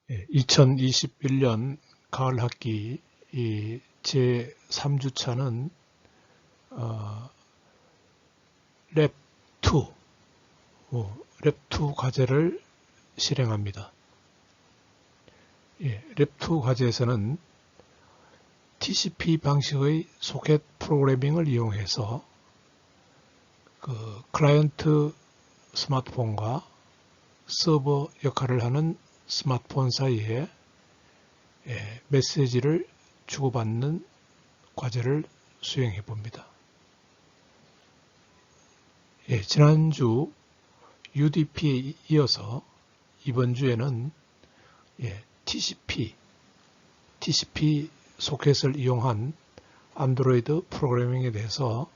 2021년 가을 학기 제 3주차는 랩2, 랩2 과제를 실행합니다. 랩2 과제에서는 TCP 방식의 소켓 프로그래밍을 이용해서 클라이언트 스마트폰과 서버 역할을 하는 스마트폰 사이에 메시지를 주고받는 과제를 수행해 봅니다. 지난주 UDP에 이어서 이번 주에는 TCP 소켓을 이용한 안드로이드 프로그래밍에 대해서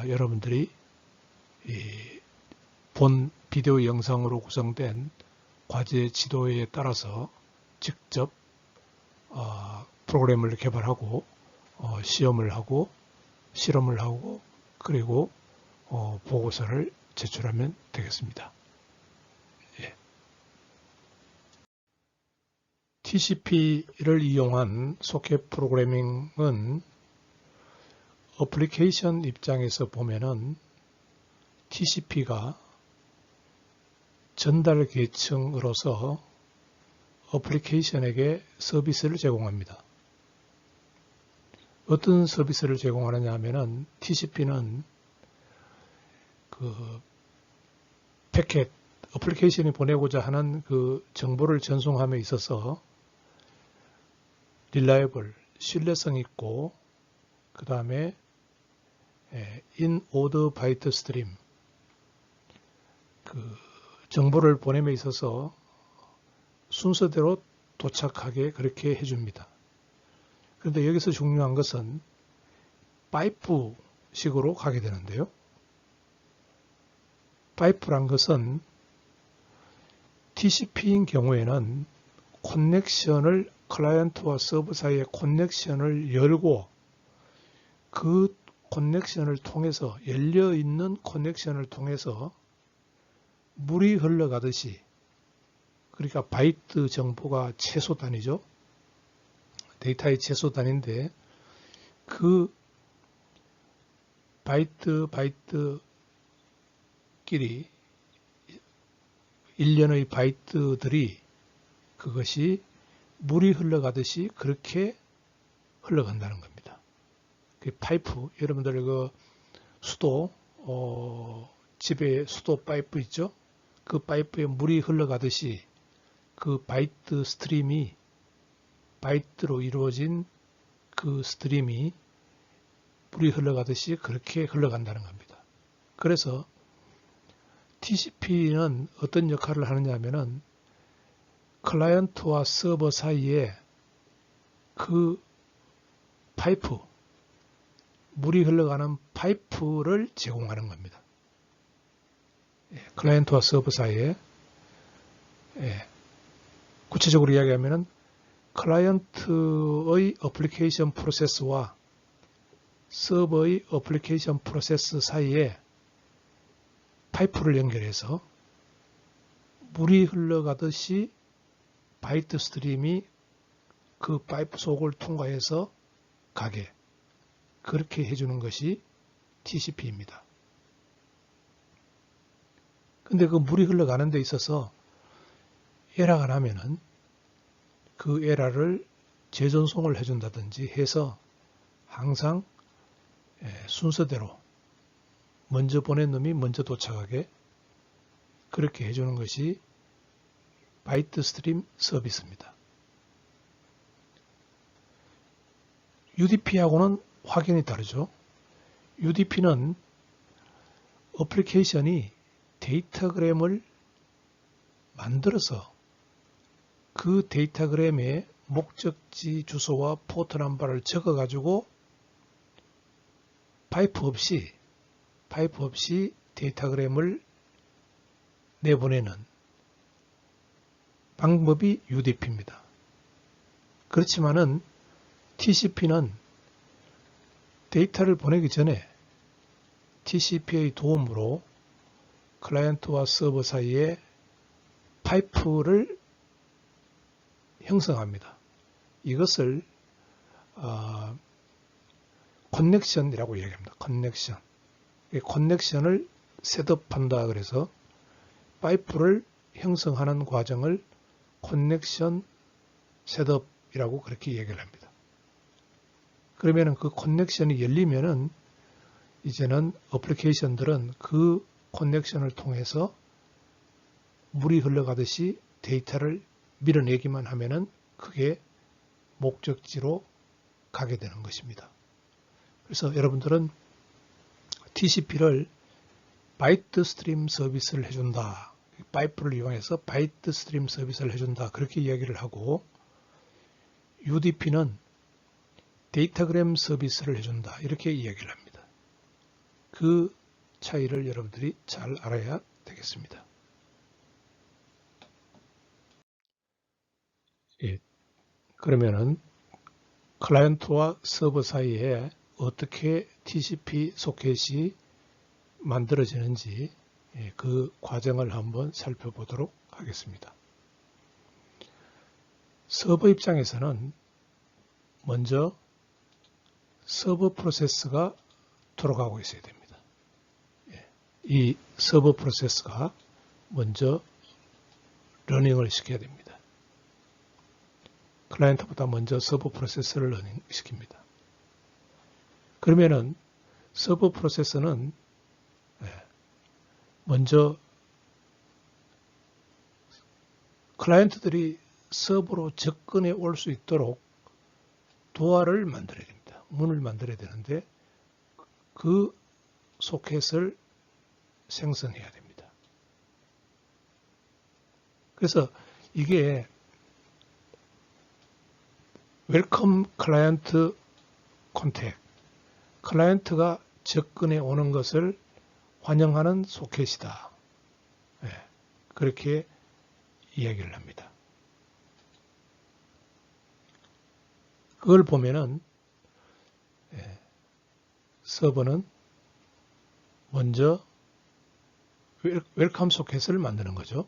여러분들이 본 비디오 영상으로 구성된 과제 지도에 따라서 직접 프로그램을 개발하고 시험을 하고 실험을 하고 그리고 보고서를 제출하면 되겠습니다. TCP를 이용한 소켓 프로그래밍은 어플리케이션 입장에서 보면은 TCP가 전달 계층으로서 어플리케이션에게 서비스를 제공합니다. 어떤 서비스를 제공하느냐 하면은 TCP는 패켓, 어플리케이션이 보내고자 하는 정보를 전송함에 있어서 reliable, 신뢰성 있고 그 다음에 in order byte stream, 정보를 보냄에 있어서 순서대로 도착하게 그렇게 해줍니다. 그런데 여기서 중요한 것은 파이프 식으로 가게 되는데요. 파이프란 것은 TCP인 경우에는 커넥션을 클라이언트와 서버 사이의 커넥션을 열고 그 커넥션을 통해서 열려있는 커넥션을 통해서 물이 흘러가듯이, 그러니까 바이트 정보가 최소 단위죠. 데이터의 최소 단위인데 그 바이트끼리 일련의 바이트들이 그것이 물이 흘러가듯이 그렇게 흘러간다는 겁니다. 그 파이프, 여러분들 수도 집에 수도 파이프 있죠? 그 파이프에 물이 흘러가듯이 그 바이트 스트림이, 바이트로 이루어진 그 스트림이 물이 흘러가듯이 그렇게 흘러간다는 겁니다. 그래서 TCP는 어떤 역할을 하느냐 하면은 클라이언트와 서버 사이에 그 파이프, 물이 흘러가는 파이프를 제공하는 겁니다. 클라이언트와 서버 사이에, 구체적으로 이야기하면은 클라이언트의 어플리케이션 프로세스와 서버의 어플리케이션 프로세스 사이에 파이프를 연결해서 물이 흘러가듯이 바이트 스트림이 그 파이프 속을 통과해서 가게, 그렇게 해주는 것이 TCP입니다. 근데 그 물이 흘러가는 데 있어서 에러가 나면은 그 에러를 재전송을 해준다든지 해서 항상 순서대로 먼저 보낸 놈이 먼저 도착하게 그렇게 해주는 것이 바이트 스트림 서비스입니다. UDP하고는 확연히 다르죠. UDP는 어플리케이션이 데이터그램을 만들어서 그 데이터그램에 목적지 주소와 포트 넘버를 적어가지고 파이프 없이 데이터그램을 내보내는 방법이 UDP입니다. 그렇지만은 TCP는 데이터를 보내기 전에 TCP의 도움으로 클라이언트와 서버 사이에 파이프를 형성합니다. 이것을 커넥션이라고 얘기합니다. 커넥션. 커넥션을 셋업한다 그래서 파이프를 형성하는 과정을 커넥션 셋업이라고 그렇게 얘기를 합니다. 그러면은 그 커넥션이 열리면은 이제는 어플리케이션들은 그 커넥션을 통해서 물이 흘러가듯이 데이터를 밀어내기만 하면은 그게 목적지로 가게 되는 것입니다. 그래서 여러분들은 TCP를 바이트 스트림 서비스를 해준다. 파이프를 이용해서 바이트 스트림 서비스를 해준다. 그렇게 이야기를 하고 UDP는 데이터그램 서비스를 해준다. 이렇게 이야기를 합니다. 그 차이를 여러분들이 잘 알아야 되겠습니다. 예, 그러면은 클라이언트와 서버 사이에 어떻게 TCP 소켓이 만들어지는지 그 과정을 한번 살펴보도록 하겠습니다. 서버 입장에서는 먼저 서버 프로세스가 돌아가고 있어야 됩니다. 이 서버 프로세스가 먼저 러닝을 시켜야 됩니다. 클라이언트보다 먼저 서버 프로세스를 러닝 시킵니다. 그러면은 서버 프로세스는 먼저 클라이언트들이 서버로 접근해 올 수 있도록 도어를 만들어야 됩니다. 문을 만들어야 되는데 그 소켓을 생성해야 됩니다. 그래서 이게 웰컴 클라이언트 컨택, 클라이언트가 접근해 오는 것을 환영하는 소켓이다. 그렇게 이야기를 합니다. 그걸 보면은 서버는 먼저 웰컴 소켓을 만드는 거죠.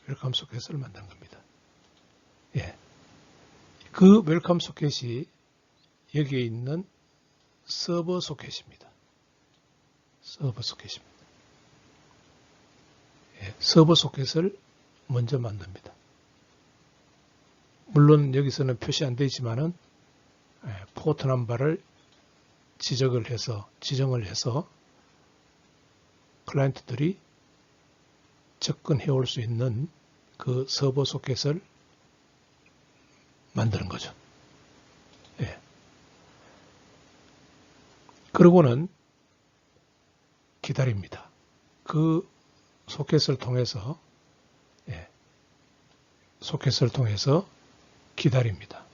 웰컴 소켓을 만드는 겁니다. 그 웰컴 소켓이 여기에 있는 서버 소켓입니다. 서버 소켓입니다. 서버 소켓을 먼저 만듭니다. 물론 여기서는 표시 안 되어 있지만은 포트 넘버를 지정을 해서 클라이언트들이 접근해 올 수 있는 그 서버 소켓을 만드는 거죠. 그러고는 기다립니다. 그 소켓을 통해서 기다립니다.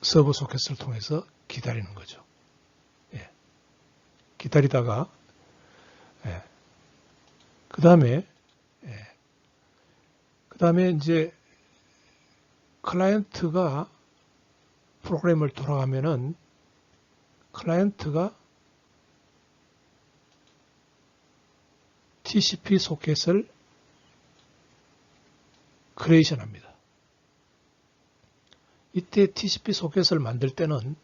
서버 소켓을 통해서 기다리는 거죠. 기다리다가 그 다음에 이제 클라이언트가 프로그램을 돌아가면은 클라이언트가 TCP 소켓을 크리에이션 합니다. 이때 TCP 소켓을 만들 때는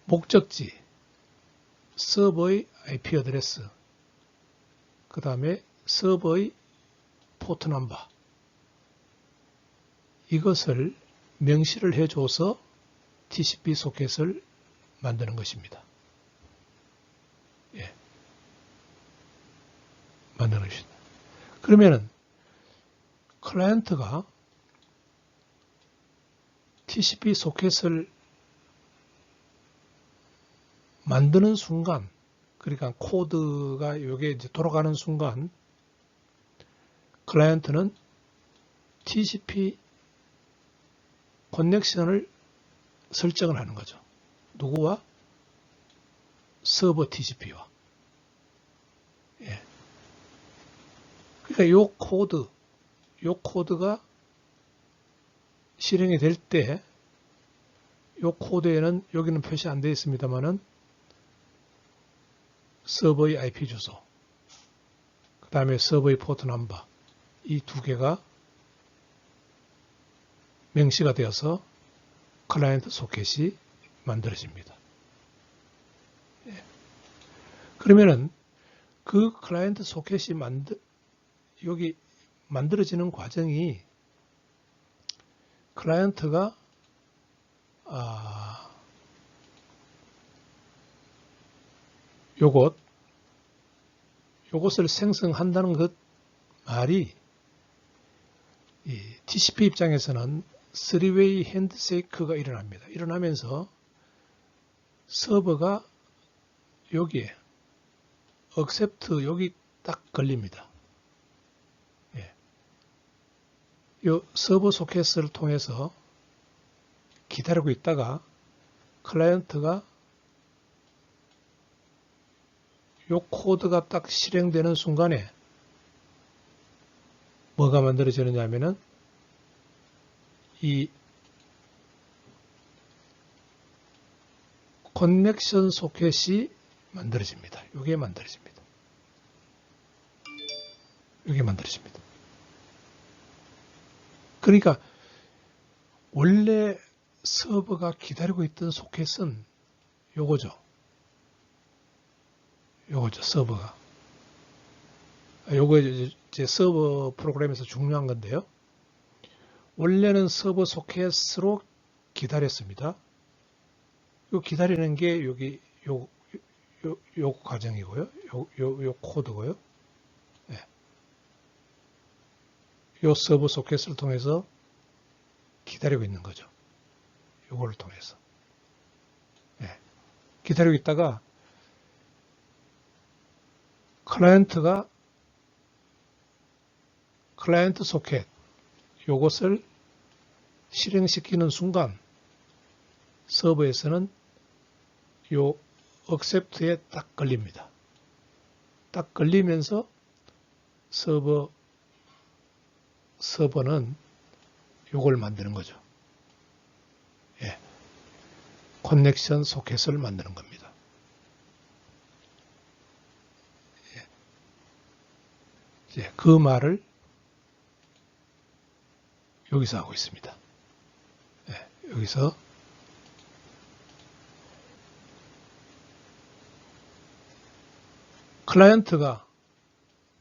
목적지, 서버의 IP 어드레스, 그 다음에 서버의 포트 넘버, 이것을 명시를 해줘서 TCP 소켓을 만드는 것입니다. 만드는 것입니다. 그러면은 클라이언트가 TCP 소켓을 만드는 순간, 그러니까 코드가 이게 이제 돌아가는 순간, 클라이언트는 TCP 커넥션을 설정을 하는 거죠. 누구와? 서버 TCP와. 그러니까 이 코드가 실행이 될 때, 이 코드에는 여기는 표시 안 되어 있습니다만은 서버의 IP 주소, 다음에 서버의 포트 넘버, 이 두 개가 명시가 되어서 클라이언트 소켓이 만들어집니다. 그러면은 그 클라이언트 소켓이 여기 만들어지는 과정이 클라이언트가 요것을 생성한다는 것 말이 이 TCP 입장에서는 3웨이 핸드쉐이크가 일어납니다. 일어나면서 서버가 여기에 accept 여기 딱 걸립니다. 예. 요 서버 소켓을 통해서 기다리고 있다가 클라이언트가 요 코드가 딱 실행되는 순간에 뭐가 만들어지느냐 하면은 이 커넥션 소켓이 만들어집니다. 이게 만들어집니다. 이게 만들어집니다. 그러니까 원래 서버가 기다리고 있던 소켓은 요거죠. 서버가. 요거 이제 서버 프로그램에서 중요한 건데요. 원래는 서버 소켓으로 기다렸습니다. 요 기다리는 게 여기 요 과정이고요. 요 코드고요. 네. 요 서버 소켓을 통해서 기다리고 있는 거죠. 요거를 통해서. 네. 기다리고 있다가 클라이언트 소켓 요것을 실행시키는 순간 서버에서는 요 accept에 딱 걸립니다. 딱 걸리면서 서버는 요걸 만드는 거죠. 예. 커넥션 소켓을 만드는 겁니다. 예. 그 말을 여기서 하고 있습니다. 예. 여기서 클라이언트가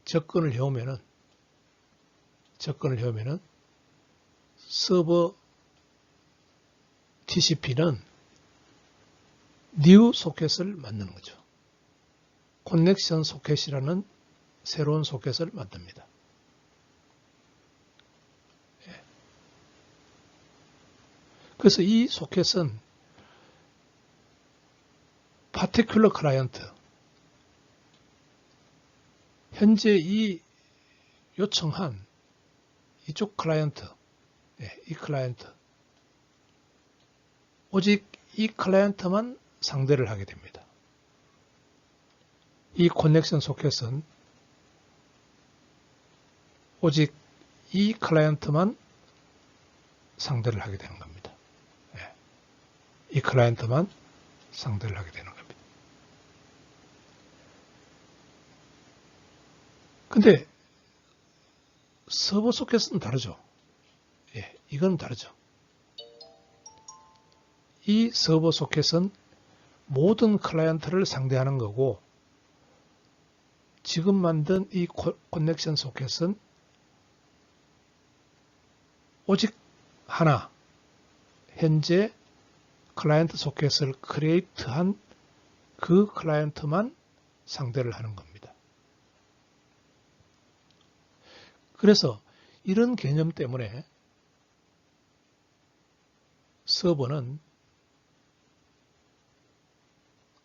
접근을 해오면은 서버 TCP는 new 소켓을 만드는 거죠. 커넥션 소켓이라는 새로운 소켓을 만듭니다. 예. 그래서 이 소켓은 particular client 현재 이 요청한 이쪽 클라이언트, 이 클라이언트, 오직 이 클라이언트만 상대를 하게 됩니다. 이 커넥션 소켓은 오직 이 클라이언트만 상대를 하게 되는 겁니다. 이 클라이언트만 상대를 하게 되는 겁니다. 근데 서버 소켓은 다르죠. 이건 다르죠. 이 서버 소켓은 모든 클라이언트를 상대하는 거고 지금 만든 이 커넥션 소켓은 오직 하나 현재 클라이언트 소켓을 크리에이트한 그 클라이언트만 상대를 하는 겁니다. 그래서 이런 개념 때문에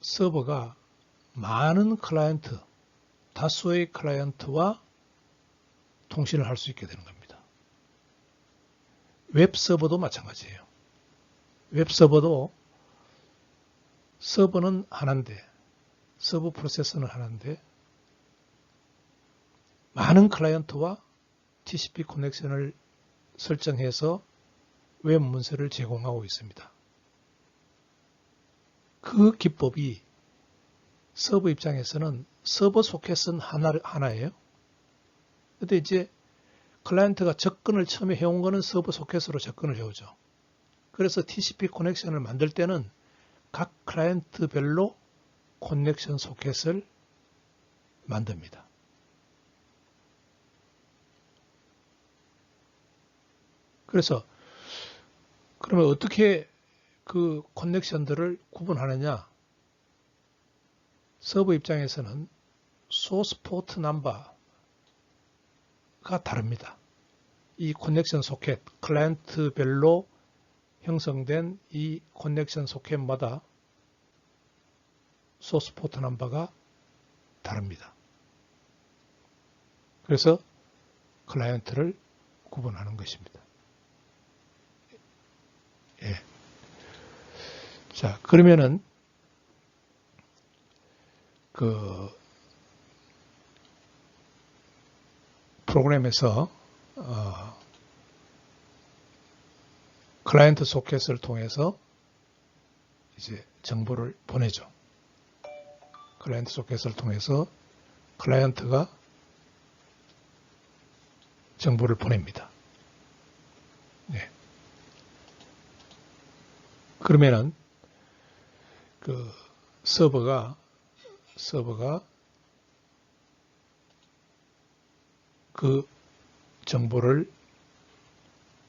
서버가 많은 클라이언트, 다수의 클라이언트와 통신을 할 수 있게 되는 겁니다. 웹 서버도 마찬가지예요. 웹 서버도 서버는 하나인데, 서버 프로세서는 하나인데, 많은 클라이언트와 TCP 커넥션을 설정해서 웹 문서를 제공하고 있습니다. 그 기법이 서버 입장에서는 서버 소켓은 하나예요. 근데 이제 클라이언트가 접근을 처음에 해온 거는 서버 소켓으로 접근을 해오죠. 그래서 TCP 커넥션을 만들 때는 각 클라이언트별로 커넥션 소켓을 만듭니다. 그래서 그러면 어떻게 그 커넥션들을 구분하느냐? 서버 입장에서는 소스 포트 넘버가 다릅니다. 이 커넥션 소켓, 클라이언트별로 형성된 이 커넥션 소켓마다 소스 포트 넘버가 다릅니다. 그래서 클라이언트를 구분하는 것입니다. 예. 자, 그러면은 그 프로그램에서 클라이언트 소켓을 통해서 이제 정보를 보내죠. 클라이언트 소켓을 통해서 클라이언트가 정보를 보냅니다. 네. 그러면은 그 서버가 그 정보를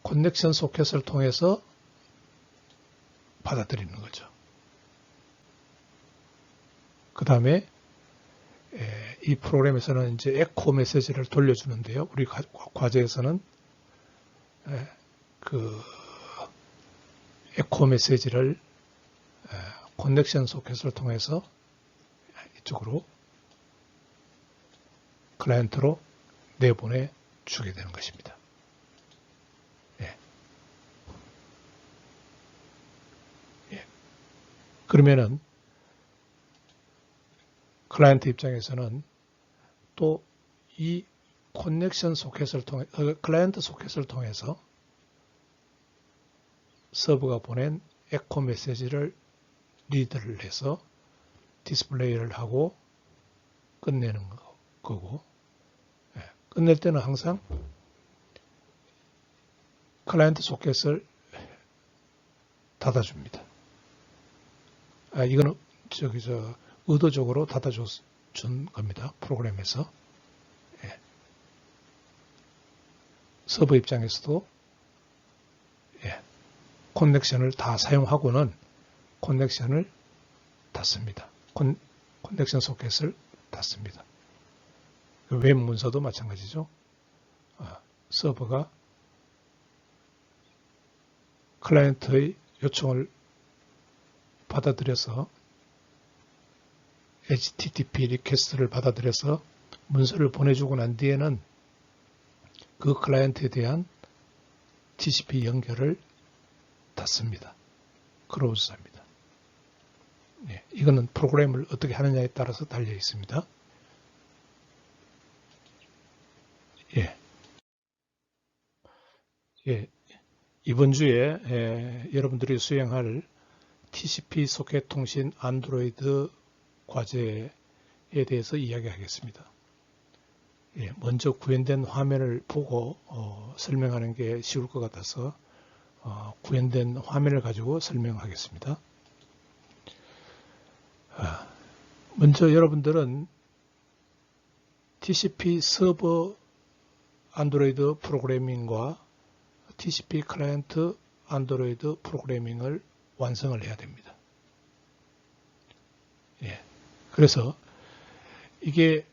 커넥션 소켓을 통해서 받아들이는 거죠. 그 다음에 이 프로그램에서는 이제 에코 메시지를 돌려주는데요. 우리 과제에서는 그 에코 메시지를 커넥션 소켓을 통해서 이쪽으로 클라이언트로 내보내 주게 되는 것입니다. 예. 예. 그러면은 클라이언트 입장에서는 또 이 커넥션 소켓을 통해 클라이언트 소켓을 통해서 서버가 보낸 에코 메시지를 리드를 해서 디스플레이를 하고 끝내는 거고, 끝낼 때는 항상 클라이언트 소켓을 닫아줍니다. 이거는 의도적으로 닫아준 겁니다. 프로그램에서. 서버 입장에서도 커넥션을 다 사용하고는 커넥션을 닫습니다. 커넥션 소켓을 닫습니다. 웹 문서도 마찬가지죠. 서버가 클라이언트의 요청을 받아들여서 HTTP 리퀘스트를 받아들여서 문서를 보내주고 난 뒤에는 그 클라이언트에 대한 TCP 연결을 닫습니다. 크로즈합니다. 이거는 프로그램을 어떻게 하느냐에 따라서 달려 있습니다. 이번 주에 여러분들이 수행할 TCP 소켓 통신 안드로이드 과제에 대해서 이야기하겠습니다. 먼저 구현된 화면을 보고 설명하는 게 쉬울 것 같아서 구현된 화면을 가지고 설명하겠습니다. 먼저 여러분들은 TCP 서버 안드로이드 프로그래밍과 TCP 클라이언트 안드로이드 프로그래밍을 완성을 해야 됩니다. 그래서 이게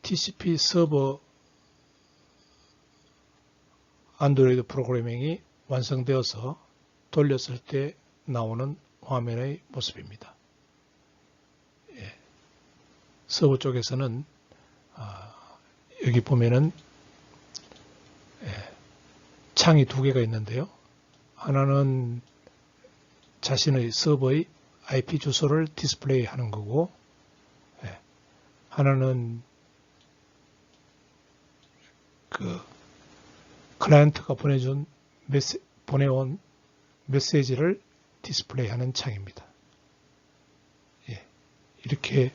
TCP 서버 안드로이드 프로그래밍이 완성되어서 돌렸을 때 나오는 화면의 모습입니다. 서버 쪽에서는 여기 보면은 창이 두 개가 있는데요. 하나는 자신의 서버의 IP 주소를 디스플레이 하는 거고, 하나는 그 클라이언트가 보내온 메시지를 디스플레이 하는 창입니다. 이렇게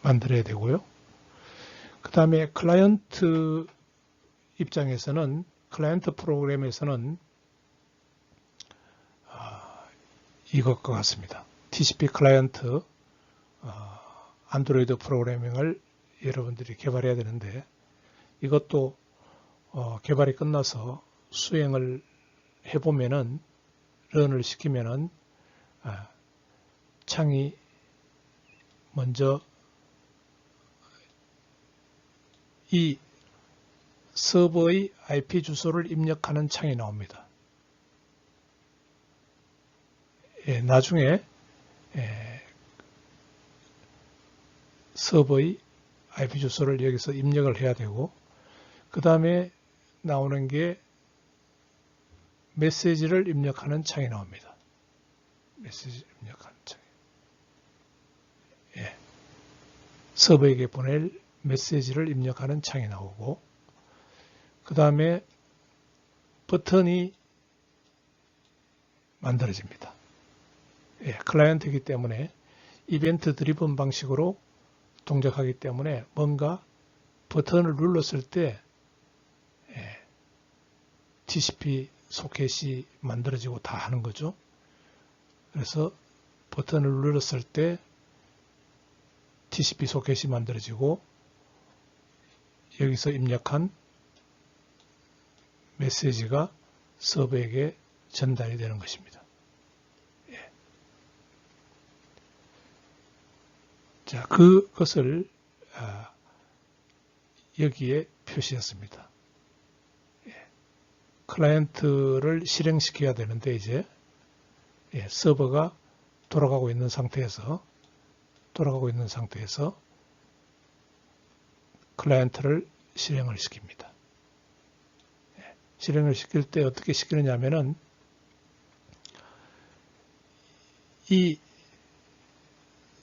만들어야 되고요. 그 그 다음에 클라이언트 입장에서는, 클라이언트 프로그램에서는 이것과 같습니다. TCP 클라이언트 안드로이드 프로그래밍을 여러분들이 개발해야 되는데, 이것도 개발이 끝나서 수행을 해보면은, 런을 시키면은 창이 먼저 이 서버의 IP 주소를 입력하는 창이 나옵니다. 나중에 서버의 IP 주소를 여기서 입력을 해야 되고, 그 다음에 나오는 게 메시지를 입력하는 창이 나옵니다. 메시지 입력하는 창. 서버에게 보낼 메시지를 입력하는 창이 나오고, 그 다음에 버튼이 만들어집니다. 클라이언트이기 때문에 이벤트 드리븐 방식으로 동작하기 때문에 뭔가 버튼을 눌렀을 때 TCP 소켓이 만들어지고 다 하는 거죠. 그래서 버튼을 눌렀을 때 TCP 소켓이 만들어지고, 여기서 입력한 메시지가 서버에게 전달이 되는 것입니다. 자, 그것을 여기에 표시했습니다. 클라이언트를 실행시켜야 되는데, 이제 서버가 돌아가고 있는 상태에서 클라이언트를 실행을 시킵니다. 실행을 시킬 때 어떻게 시키느냐 하면은, 이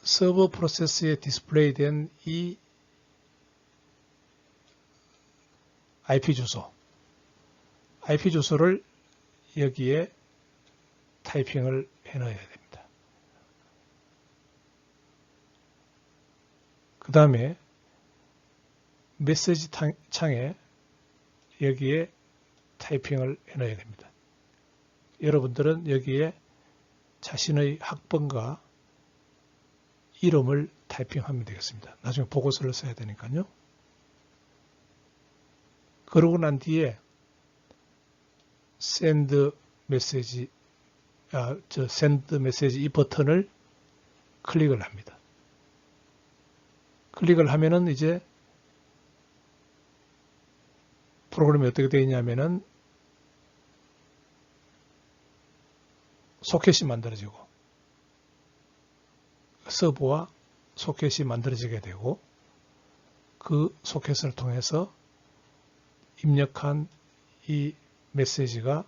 서버 프로세스에 디스플레이 된 이 IP 주소를 여기에 타이핑을 해 넣어야 됩니다. 그 다음에 메시지 창에 여기에 타이핑을 해 넣어야 됩니다. 여러분들은 여기에 자신의 학번과 이름을 타이핑하면 되겠습니다. 나중에 보고서를 써야 되니까요. 그러고 난 뒤에 send 메시지 이 버튼을 클릭을 합니다. 클릭을 하면은 이제 프로그램이 어떻게 되어 있냐면은 소켓이 만들어지고, 서버와 소켓이 만들어지게 되고, 그 소켓을 통해서 입력한 이 메시지가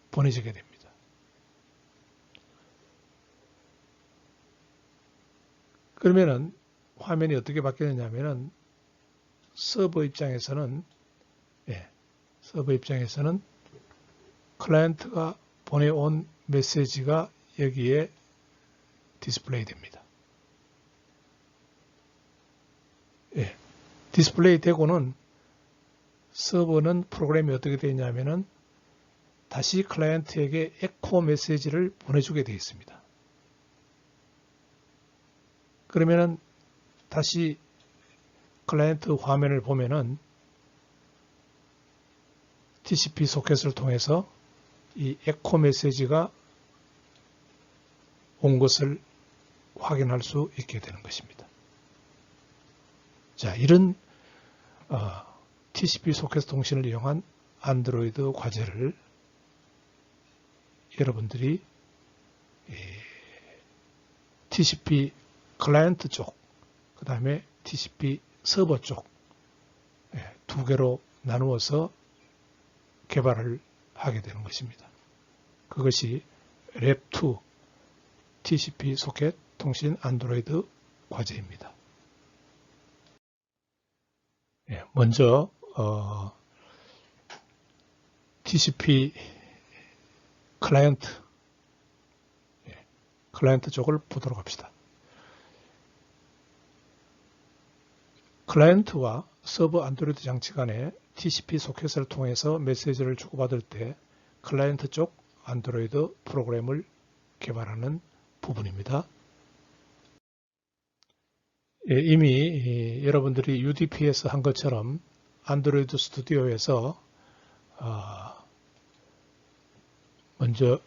보내지게 됩니다. 그러면은 화면이 어떻게 바뀌느냐면은, 서버 입장에서는 클라이언트가 보내온 메시지가 여기에 디스플레이 됩니다. 디스플레이 되고는 서버는 프로그램이 어떻게 되어 있냐면은 다시 클라이언트에게 에코 메시지를 보내주게 되어 있습니다. 그러면은 다시 클라이언트 화면을 보면은 TCP 소켓을 통해서 이 에코 메시지가 온 것을 확인할 수 있게 되는 것입니다. 자, 이런 TCP 소켓 통신을 이용한 안드로이드 과제를 여러분들이 TCP 클라이언트 쪽, 그 다음에 TCP 서버 쪽 두 개로 나누어서 개발을 하게 되는 것입니다. 그것이 랩2 TCP 소켓 통신 안드로이드 과제입니다. 먼저 TCP 클라이언트 쪽을 보도록 합시다. 클라이언트와 서버 안드로이드 장치 간에 TCP 소켓을 통해서 메시지를 주고받을 때 클라이언트 쪽 안드로이드 프로그램을 개발하는 부분입니다. 예, 이미 여러분들이 UDP에서 한 것처럼 안드로이드 스튜디오에서 먼저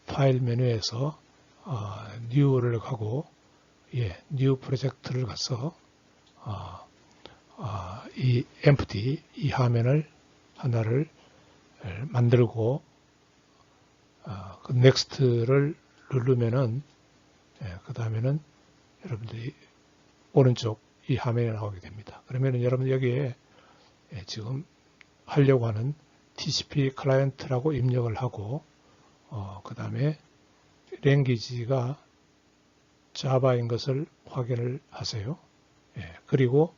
파일 메뉴에서 New를 가고 New 프로젝트를 가서 이 empty 이 화면을 하나를 만들고 그 next를 누르면은 그 다음에는 여러분들이 오른쪽 이 화면에 나오게 됩니다. 그러면은 여러분 여기에 지금 하려고 하는 TCP 클라이언트라고 입력을 하고 그 다음에 랭귀지가 자바인 것을 확인을 하세요. 그리고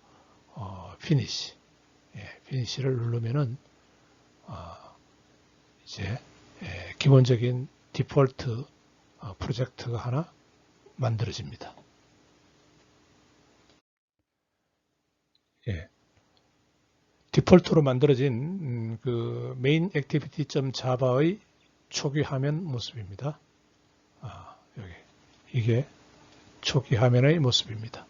피니시 피니시를 누르면은 이제 기본적인 디폴트 프로젝트가 하나 만들어집니다. 디폴트로 만들어진 그 main activity.java의 초기 화면 모습입니다. 여기 이게 초기 화면의 모습입니다.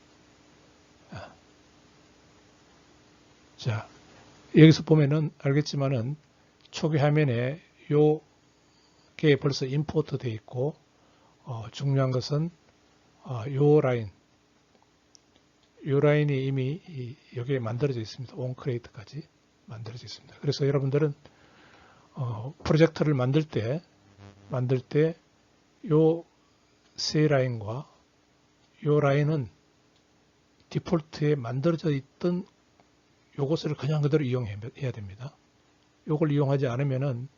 자, 여기서 보면은 알겠지만은 초기 화면에 요게 벌써 임포트 되어 있고 중요한 것은 요 라인이 이미 여기에 만들어져 있습니다. onCreate까지 만들어져 있습니다. 그래서 여러분들은 프로젝트를 만들 때 요 세 라인과 요 라인은 디폴트에 만들어져 있던 요것을 그냥 그대로 이용해야 됩니다. 요걸 이용하지 않으면은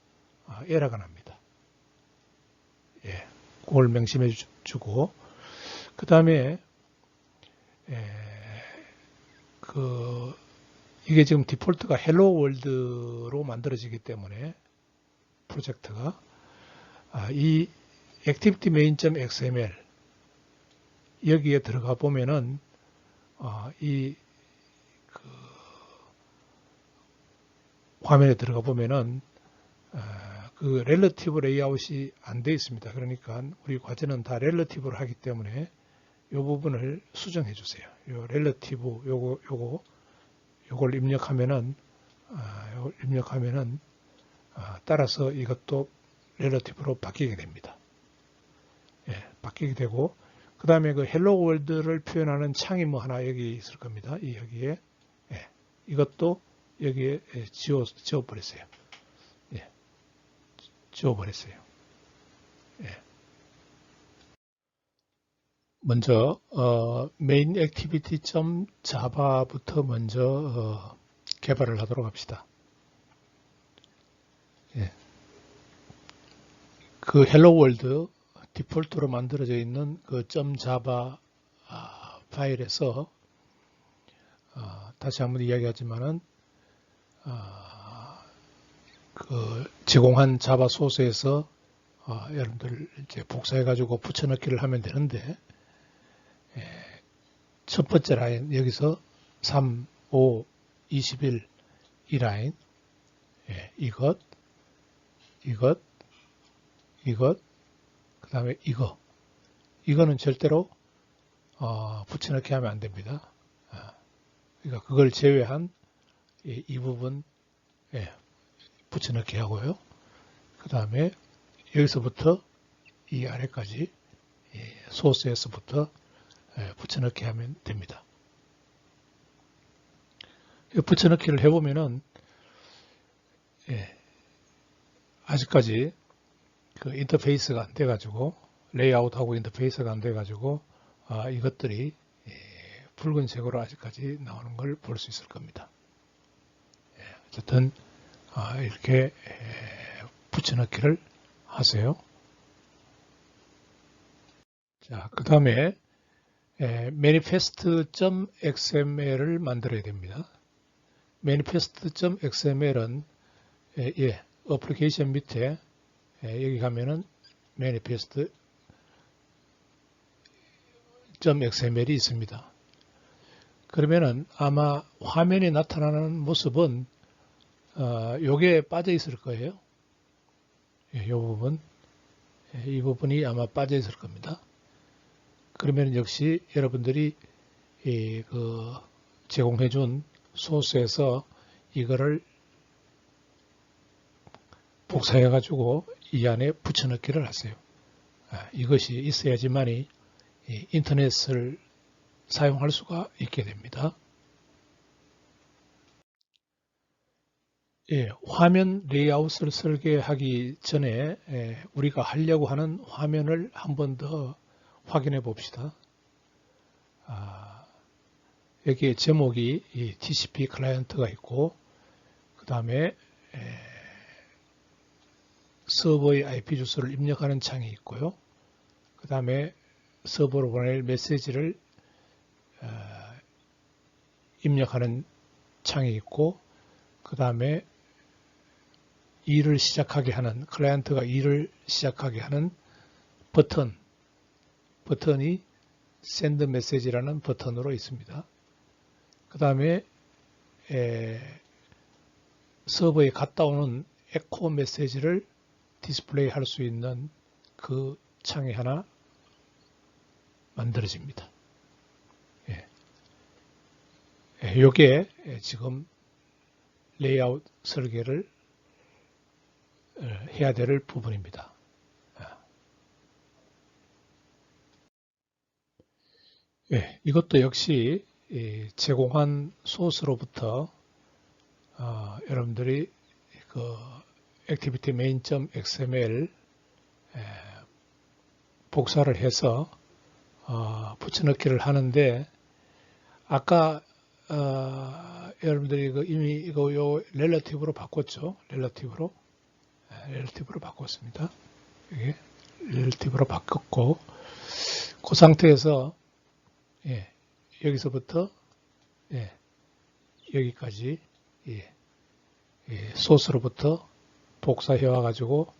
에러가 납니다. 그걸 명심해 주고 그 다음에 이게 지금 디폴트가 헬로 월드로 만들어지기 때문에 프로젝트가 이 activity main.xml 여기에 들어가 보면은 화면에 들어가 보면은 그 렐러티브 레이아웃이 안 되어 있습니다. 그러니까 우리 과제는 다 렐러티브를 하기 때문에 이 부분을 수정해 주세요. 요 렐러티브 요걸 입력하면은 따라서 이것도 렐러티브로 바뀌게 됩니다. 바뀌게 되고 그 다음에 그 헬로 월드를 표현하는 창이 뭐 하나 여기 있을 겁니다. 여기에 이것도 여기에 지워버렸어요. 지워버렸어요. 먼저 main activity.java부터 먼저 개발을 하도록 합시다. 그 헬로 월드 디폴트로 만들어져 있는 그 .java 파일에서 다시 한번 이야기하지만은 그 제공한 자바 소스에서 여러분들 이제 복사해 가지고 붙여넣기를 하면 되는데 첫 번째 라인 여기서 3, 5, 21 이 라인 이것 그 다음에 이거는 절대로 붙여넣기 하면 안 됩니다. 그러니까 그걸 제외한 이 부분 붙여넣기 하고요. 그 다음에 여기서부터 이 아래까지 소스에서부터 붙여넣기 하면 됩니다. 붙여넣기를 해보면은 아직까지 그 인터페이스가 안 돼가지고 레이아웃하고 인터페이스가 안 돼가지고 이것들이 붉은색으로 아직까지 나오는 걸 볼 수 있을 겁니다. 어쨌든 이렇게 붙여넣기를 하세요. 자, 그 다음에 manifest.xml을 만들어야 됩니다. manifest.xml은 어플리케이션 밑에 여기 가면은 manifest.xml이 있습니다. 그러면은 아마 화면에 나타나는 모습은 요게 빠져 있을 거예요. 이 부분, 이 부분이 아마 빠져 있을 겁니다. 그러면 역시 여러분들이 제공해준 소스에서 이거를 복사해가지고 이 안에 붙여넣기를 하세요. 이것이 있어야지만이 인터넷을 사용할 수가 있게 됩니다. 화면 레이아웃을 설계하기 전에 우리가 하려고 하는 화면을 한 번 더 확인해 봅시다. 여기에 제목이 TCP 클라이언트가 있고 그 다음에 서버의 IP 주소를 입력하는 창이 있고요. 그 다음에 서버로 보낼 메시지를 입력하는 창이 있고 그 다음에 일을 시작하게 하는 클라이언트가 일을 시작하게 하는 버튼이 send message라는 버튼으로 있습니다. 그 다음에 서버에 갔다 오는 에코 메시지를 디스플레이 할 수 있는 그 창이 하나 만들어집니다. 이게 지금 레이아웃 설계를 해야 될 부분입니다. 이것도 역시 제공한 소스로부터 여러분들이 그 activity main.xml 복사를 해서 붙여넣기를 하는데 아까 여러분들이 이미 이거 렐러티브로 바꿨죠. 렐러티브로 바꿨습니다. 이게 렐러티브로 바꿨고 그 상태에서 여기서부터 여기까지 소스로부터 복사해 와 가지고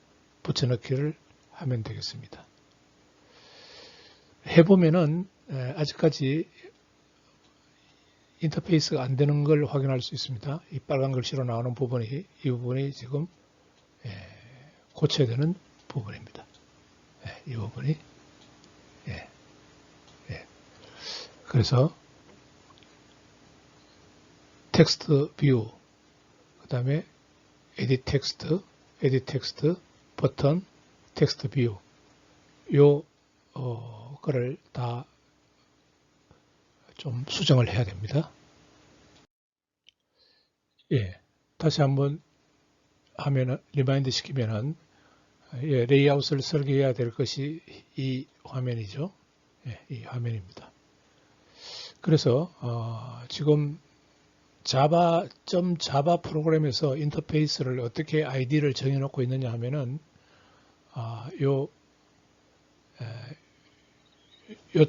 붙여넣기를 하면 되겠습니다. 해보면은 아직까지 인터페이스가 안 되는 걸 확인할 수 있습니다. 이 빨간 글씨로 나오는 부분이 이 부분이 지금 고쳐야 되는 부분입니다. 이 부분이 그래서 텍스트 뷰 그 다음에 에디트 텍스트 버튼 텍스트 뷰 거를 다 좀 수정을 해야 됩니다. 다시 한번 하면은 리마인드 시키면은 레이아웃을 설계해야 될 것이 이 화면이죠. 이 화면입니다. 그래서 지금 java 프로그램에서 인터페이스를 어떻게 아이디를 정해놓고 있느냐 하면은 요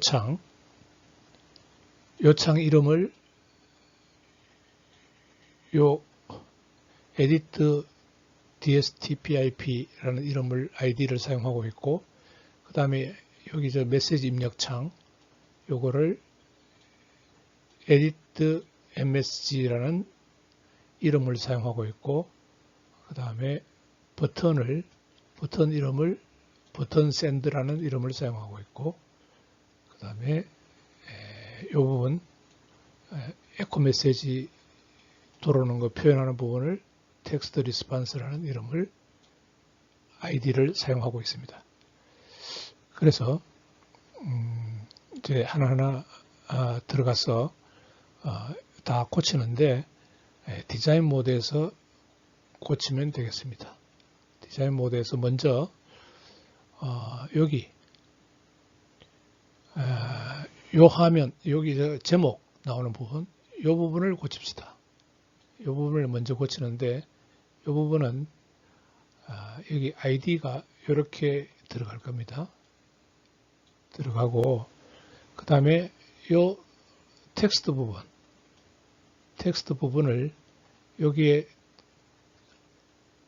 창 이름을 edit dstpip라는 이름을 아이디를 사용하고 있고 그 다음에 여기 저 메시지 입력 창 요거를 edit msg라는 이름을 사용하고 있고 그 다음에 버튼 이름을 버튼 send라는 이름을 사용하고 있고 그 다음에 이 부분 에코 메시지 들어오는 거 표현하는 부분을 텍스트 리스판스라는 이름을 아이디를 사용하고 있습니다. 그래서 이제 하나하나 들어가서 다 고치는데 디자인 모드에서 고치면 되겠습니다. 디자인 모드에서 먼저 여기 요 화면 여기 제목 나오는 부분 이 부분을 고칩시다. 이 부분을 먼저 고치는데 이 부분은 여기 아이디가 이렇게 들어갈 겁니다. 들어가고 그 다음에 이 텍스트 부분을 여기에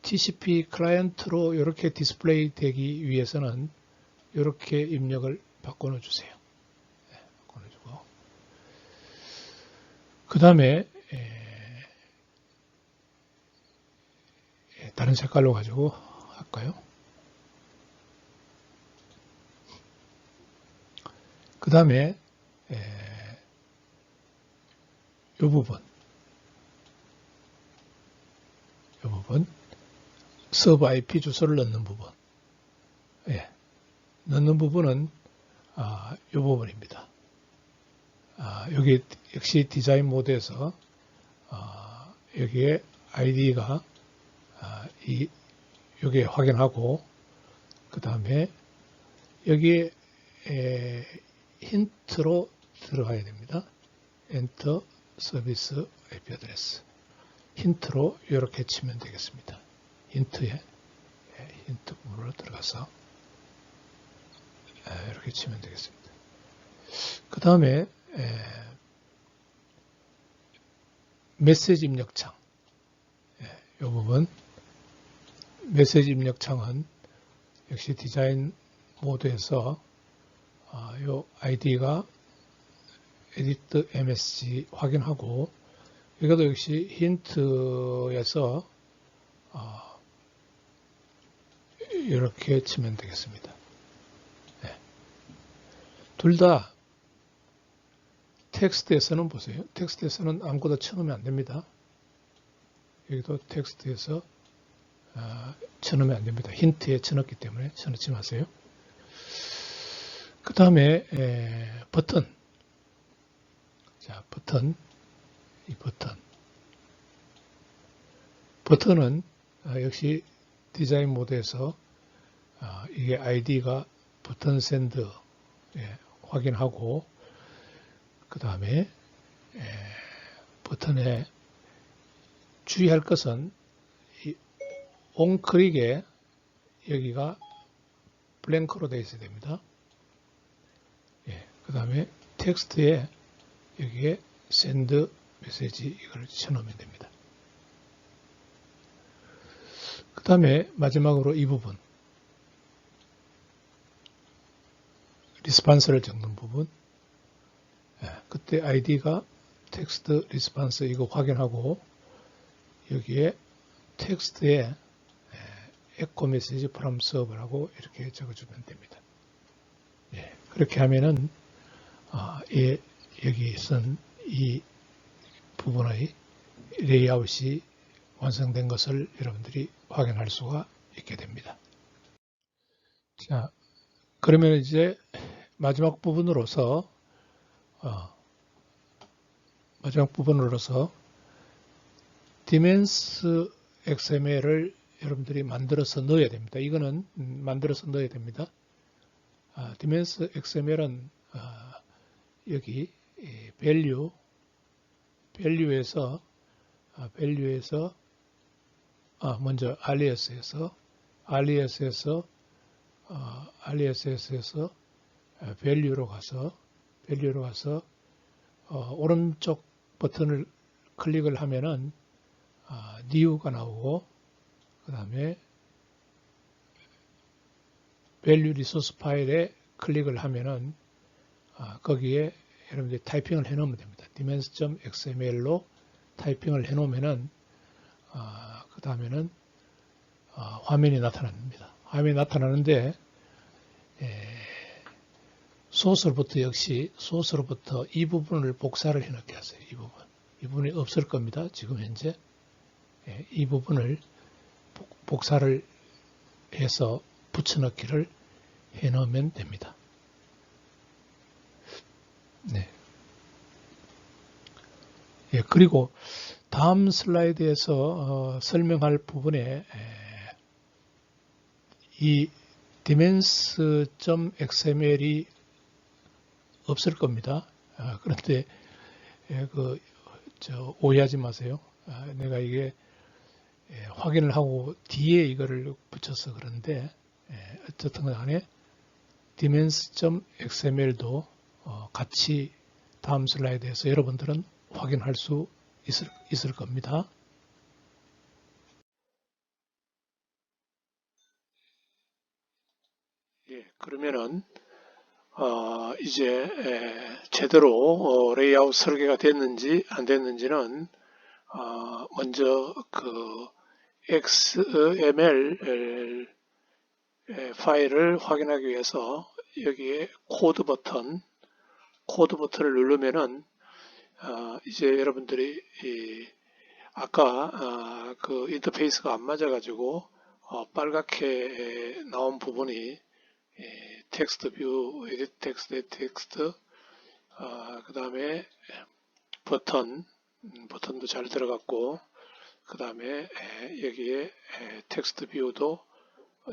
TCP 클라이언트로 이렇게 디스플레이 되기 위해서는 이렇게 입력을 바꿔 주세요. 바꿔주고 그 다음에 다른 색깔로 가지고 할까요? 그 다음에 이 부분 서버 IP 주소를 넣는 부분, 넣는 부분은 이 부분입니다. 여기 역시 디자인 모드에서 여기에 ID가 여기에 확인하고, 그 다음에 여기에 힌트로 들어가야 됩니다. 엔터 서비스 IP 어드레스. 힌트로 이렇게 치면 되겠습니다. 힌트에 힌트 부분으로 들어가서 이렇게 치면 되겠습니다. 그 다음에 메시지 입력창, 이 부분 메시지 입력창은 역시 디자인 모드에서 이 아이디가 edit msg 확인하고, 이것도 역시 힌트에서 이렇게 치면 되겠습니다. 둘 다 텍스트에서는 보세요. 텍스트에서는 아무것도 쳐넣으면 안 됩니다. 여기도 텍스트에서 쳐넣으면 안 됩니다. 힌트에 쳐넣기 때문에 쳐넣지 마세요. 그 다음에 버튼. 자, 버튼. 이 버튼은 역시 디자인 모드에서 이게 아이디가 버튼 샌드 확인하고, 그 다음에 버튼에 주의할 것은 이 온클릭에 여기가 블랭크로 되어 있어야 됩니다. 그 다음에 텍스트에 여기에 샌드 메시지 이걸 쳐놓으면 됩니다. 그 다음에 마지막으로 이 부분, 리스판스를 적는 부분, 그때 아이디가 텍스트 리스판스 이거 확인하고, 여기에 텍스트에 에코 메시지 프롬 서버라고 이렇게 적어주면 됩니다. 그렇게 하면은 여기 쓴 이 부분의 레이아웃이 완성된 것을 여러분들이 확인할 수가 있게 됩니다. 자, 그러면 이제 마지막 부분으로서 디멘스 XML을 여러분들이 만들어서 넣어야 됩니다. 이거는 만들어서 넣어야 됩니다. 디멘스 XML은 여기 value에서 먼저 RES에서 value로 가서 오른쪽 버튼을 클릭을 하면은 new가 나오고, 그 다음에 value resource 파일에 클릭을 하면은 거기에 여러분들이 타이핑을 해 놓으면 됩니다. dimens.xml로 타이핑을 해 놓으면은 그 다음에는 화면이 나타납니다. 화면이 나타나는데 소스로부터 이 부분을 복사를 해 놓게 하세요. 이 부분이 없을 겁니다. 지금 현재 이 부분을 복사를 해서 붙여넣기를 해 놓으면 됩니다. 그리고 다음 슬라이드에서 설명할 부분에 이 dimens.xml이 없을 겁니다. 그런데 오해하지 마세요. 내가 이게 확인을 하고 뒤에 이거를 붙여서 그런데 어쨌든 간에 dimens.xml도 같이 다음 슬라이드에서 여러분들은 확인할 수 있을 겁니다. 그러면은 이제 제대로 레이아웃 설계가 됐는지 안 됐는지는 먼저 그 XML 파일을 확인하기 위해서 여기에 코드 버튼을 누르면은 이제 여러분들이 아까 그 인터페이스가 안 맞아가지고 빨갛게 나온 부분이 텍스트 뷰, 에디트 텍스트, 그 다음에 버튼도 잘 들어갔고, 그 다음에 여기에 텍스트 뷰도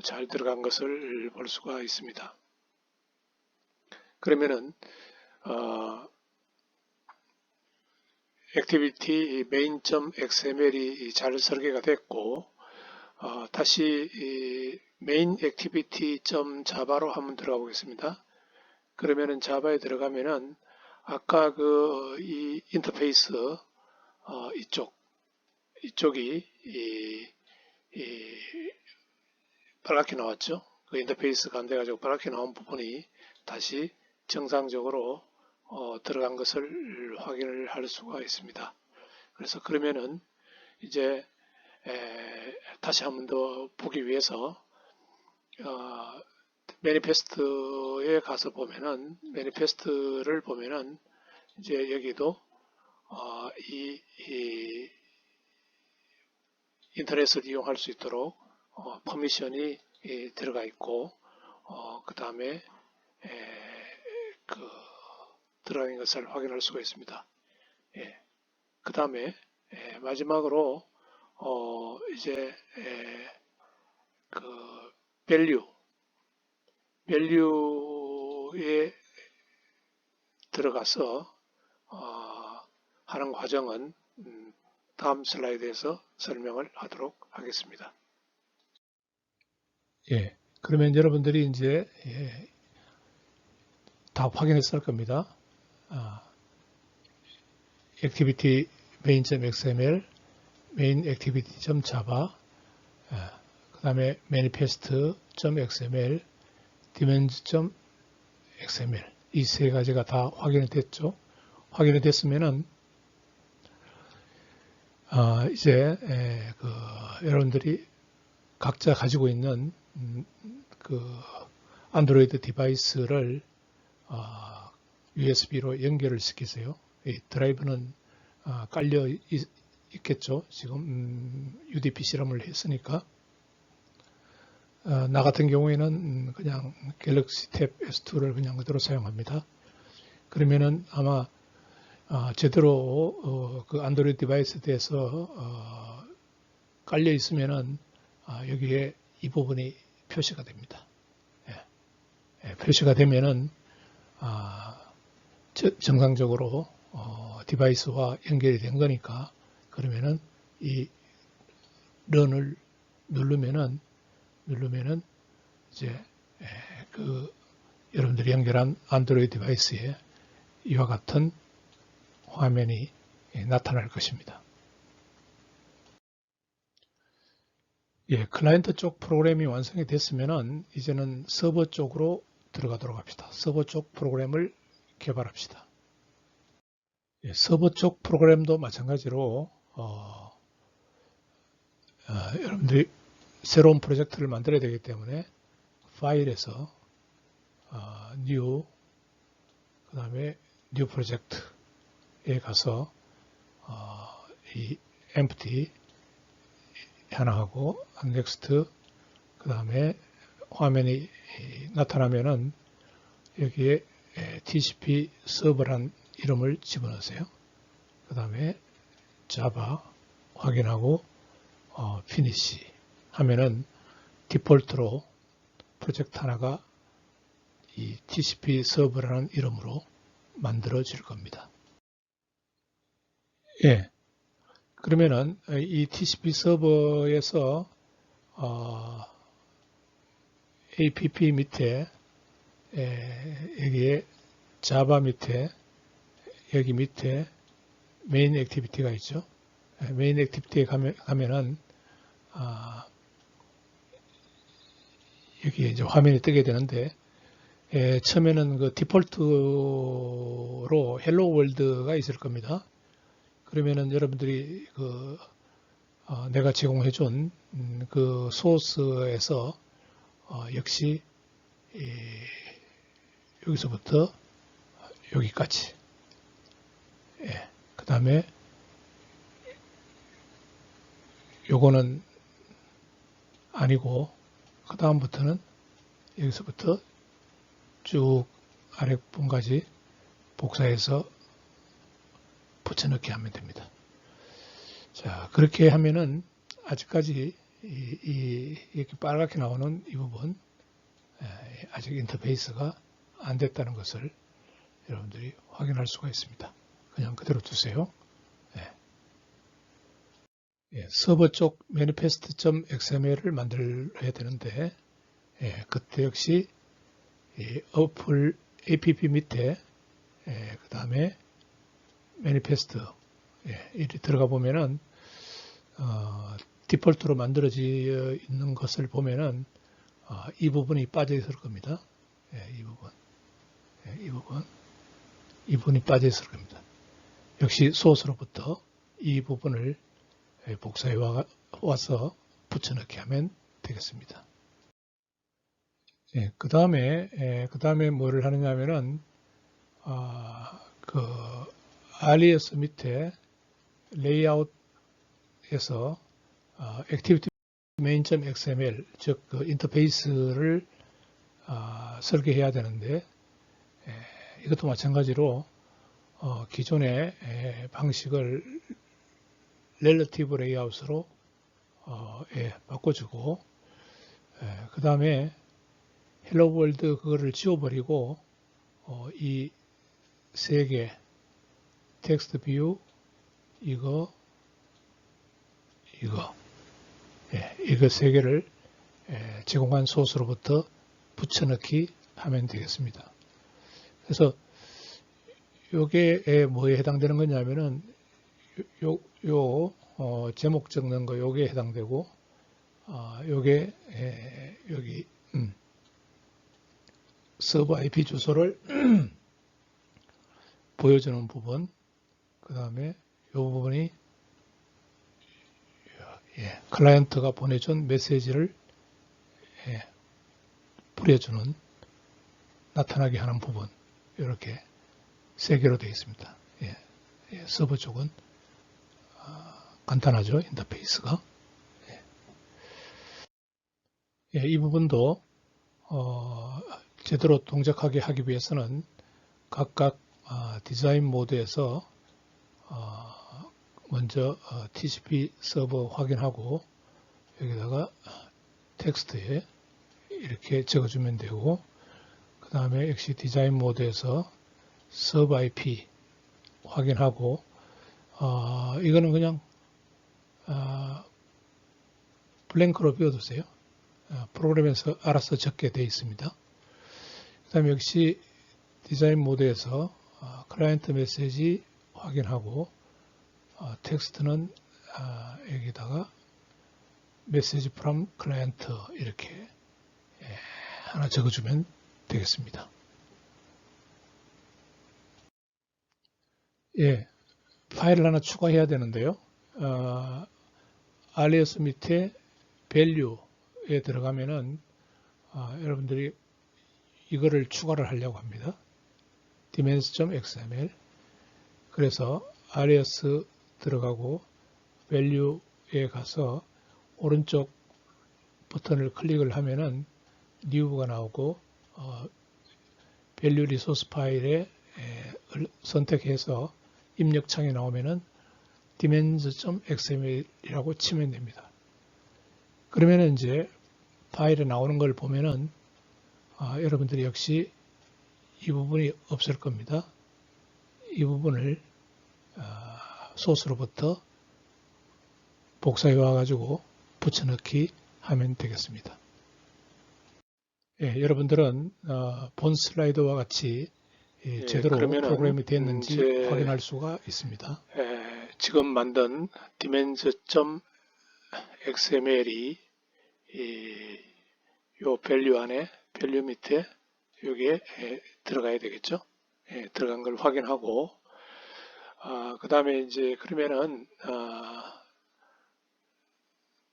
잘 들어간 것을 볼 수가 있습니다. 그러면은 액티비티 main.xml이 잘 설계가 됐고, 다시 main activity.java로 한번 들어가 보겠습니다. 그러면은 자바에 들어가면은 아까 그 이 인터페이스 이쪽이 빨갛게 나왔죠. 그 인터페이스가 안 돼가지고 빨갛게 나온 부분이 다시 정상적으로 들어간 것을 확인을 할 수가 있습니다. 그래서 그러면은 이제 다시 한번 더 보기 위해서 매니페스트에 가서 보면은 매니페스트를 보면은 이제 여기도 이 인터넷을 이용할 수 있도록 퍼미션이 들어가 있고 그 다음에 들어간 것을 확인할 수가 있습니다. 그 다음에 마지막으로 이제 그 밸류에 들어가서 하는 과정은 다음 슬라이드에서 설명을 하도록 하겠습니다. 그러면 여러분들이 이제 다 확인했을 겁니다. activity main.xml, main activity.java, 그 다음에 manifest.xml, dimensions.xml 이 세 가지가 다 확인이 됐죠. 확인이 됐으면은 이제 여러분들이 각자 가지고 있는 그 안드로이드 디바이스를 USB로 연결을 시키세요. 이 드라이브는 깔려 있겠죠. 지금 UDP 실험을 했으니까. 나 같은 경우에는 그냥 갤럭시 탭 S2를 그냥 그대로 사용합니다. 그러면은 아마 제대로 그 안드로이드 디바이스에 대해서 깔려 있으면은 여기에 이 부분이 표시가 됩니다. 표시가 되면은 정상적으로 디바이스와 연결이 된 거니까 그러면은 이 런을 누르면은 이제 그 여러분들이 연결한 안드로이드 디바이스에 이와 같은 화면이 나타날 것입니다. 클라이언트 쪽 프로그램이 완성이 됐으면은 이제는 서버 쪽으로 들어가도록 합시다. 서버 쪽 프로그램을 개발합시다. 서버 쪽 프로그램도 마찬가지로 여러분들이 새로운 프로젝트를 만들어야 되기 때문에 파일에서 new 그 다음에 new 프로젝트에 가서 이 empty 하나 하고 next 그 다음에 화면이 나타나면은 여기에 TCP 서버란 이름을 집어넣으세요. 그 다음에 Java 확인하고 finish 하면은 디폴트로 프로젝트 하나가 이 TCP 서버라는 이름으로 만들어질 겁니다. 그러면은 이 TCP 서버에서 APP 밑에 여기에 자바 밑에 여기 밑에 메인 액티비티가 있죠. 메인 액티비티에 가면은 여기에 이제 화면이 뜨게 되는데 처음에는 그 디폴트로 헬로 월드가 있을 겁니다. 그러면은 여러분들이 내가 제공해준 그 소스에서 역시 여기서부터 여기까지. 그 다음에 요거는 아니고 그 다음부터는 여기서부터 쭉 아랫부분까지 복사해서 붙여넣기 하면 됩니다. 자, 그렇게 하면은 아직까지 이렇게 빨갛게 나오는 이 부분 아직 인터페이스가 안 됐다는 것을 여러분들이 확인할 수가 있습니다. 그냥 그대로 두세요. 서버 쪽 manifest.xml을 만들어야 되는데 그때 역시 어플 app 밑에 그 다음에 manifest 이리 들어가 보면은 디폴트로 만들어져 있는 것을 보면은 이 부분이 빠져 있을 겁니다. 이 부분이 빠져 있을 겁니다. 역시 소스로부터 이 부분을 복사해 와서 붙여넣기 하면 되겠습니다. 그 다음에 뭐를 하느냐 하면은 그 alias 밑에 레이아웃에서 activity main.xml 즉 그 인터페이스를 설계해야 되는데 이것도 마찬가지로 기존의 방식을 relative layout으로 바꿔주고 그 다음에 hello world 그거를 지워버리고 이 세 개 텍스트 뷰 이거 세 개를 제공한 소스로부터 붙여넣기 하면 되겠습니다. 그래서 요게 뭐에 해당되는 거냐면은 제목 적는 거 요게 해당되고 요게 여기 서버 IP 주소를 보여주는 부분 그 다음에 이 부분이 클라이언트가 보내준 메시지를 뿌려주는 나타나게 하는 부분 이렇게 세 개로 되어 있습니다. 서버 쪽은 간단하죠. 인터페이스가. 이 부분도 제대로 동작하게 하기 위해서는 각각 디자인 모드에서 먼저 TCP 서버 확인하고 여기다가 텍스트에 이렇게 적어주면 되고 그 다음에 역시 디자인 모드에서 서버 IP 확인하고 이거는 그냥 블랭크로 비워두세요. 프로그램에서 알아서 적게 되어 있습니다. 그 다음에 역시 디자인 모드에서 클라이언트 메시지 확인하고 텍스트는 여기다가 메시지 from 클라이언트 이렇게 하나 적어주면 되겠습니다. 파일을 하나 추가해야 되는데요. alias 밑에 value에 들어가면은 여러분들이 이거를 추가를 하려고 합니다. dimens.xml 그래서 alias 들어가고 value에 가서 오른쪽 버튼을 클릭을 하면은 new가 나오고 value resource 파일에 선택해서 입력창에 나오면은 dimens.xml이라고 치면 됩니다. 그러면은 이제 파일에 나오는 걸 보면은 여러분들이 역시 이 부분이 없을 겁니다. 이 부분을 소스로부터 복사해 와가지고 붙여넣기 하면 되겠습니다. 여러분들은 본 슬라이드와 같이 제대로 프로그램이 됐는지 확인할 수가 있습니다. 지금 만든 dimens.xml이 요 밸류 안에 밸류 밑에 여기에 들어가야 되겠죠. 들어간 걸 확인하고 그 다음에 이제 그러면은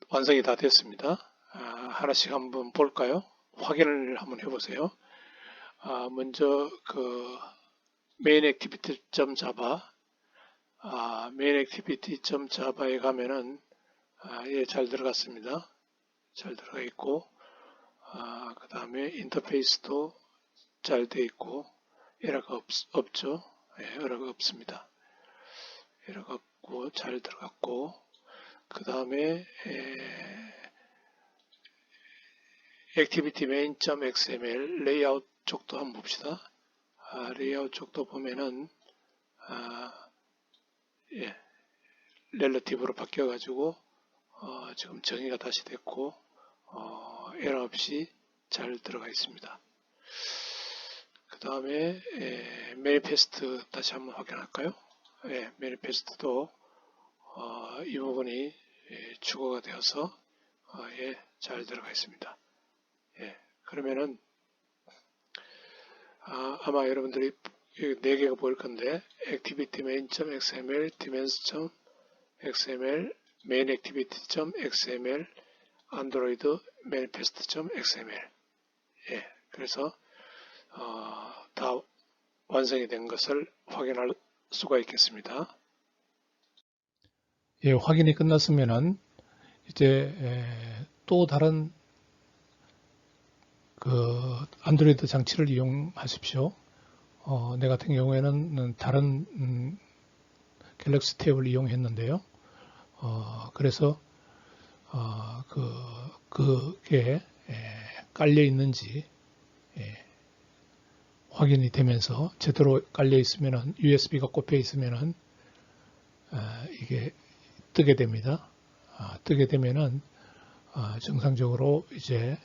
완성이 다 됐습니다. 하나씩 한번 볼까요? 확인을 한번 해보세요. 먼저 그 mainActivity.java mainActivity.java에 가면은 예, 잘 들어갔습니다. 잘 들어가 있고 그 다음에 인터페이스도 잘 돼 있고 에러가 없죠. 에러가 없습니다. 에러가 없고 잘 들어갔고 그 다음에 activity main.xml 레이아웃 쪽도 한번 봅시다. 레이아웃 쪽도 보면은 예, 렐러티브로 바뀌어 가지고 지금 정의가 다시 됐고 에러 없이 잘 들어가 있습니다. 그 다음에 매니페스트 다시 한번 확인할까요? 매니페스트도 이 부분이 주거가 되어서 잘 들어가 있습니다. 그러면은 아마 여러분들이 4개가 보일 건데 activity main.xml, daemons.xml, mainActivity.xml, android manifest.xml 그래서 다 완성이 된 것을 확인할 수가 있겠습니다. 확인이 끝났으면은 이제 또 다른 그 안드로이드 장치를 이용하십시오. 내 같은 경우에는 다른 갤럭시 탭을 이용했는데요. 그래서 그게 깔려 있는지 확인이 되면서 제대로 깔려 있으면은 USB가 꼽혀 있으면은 이게 뜨게 됩니다. 뜨게 되면은 정상적으로 이제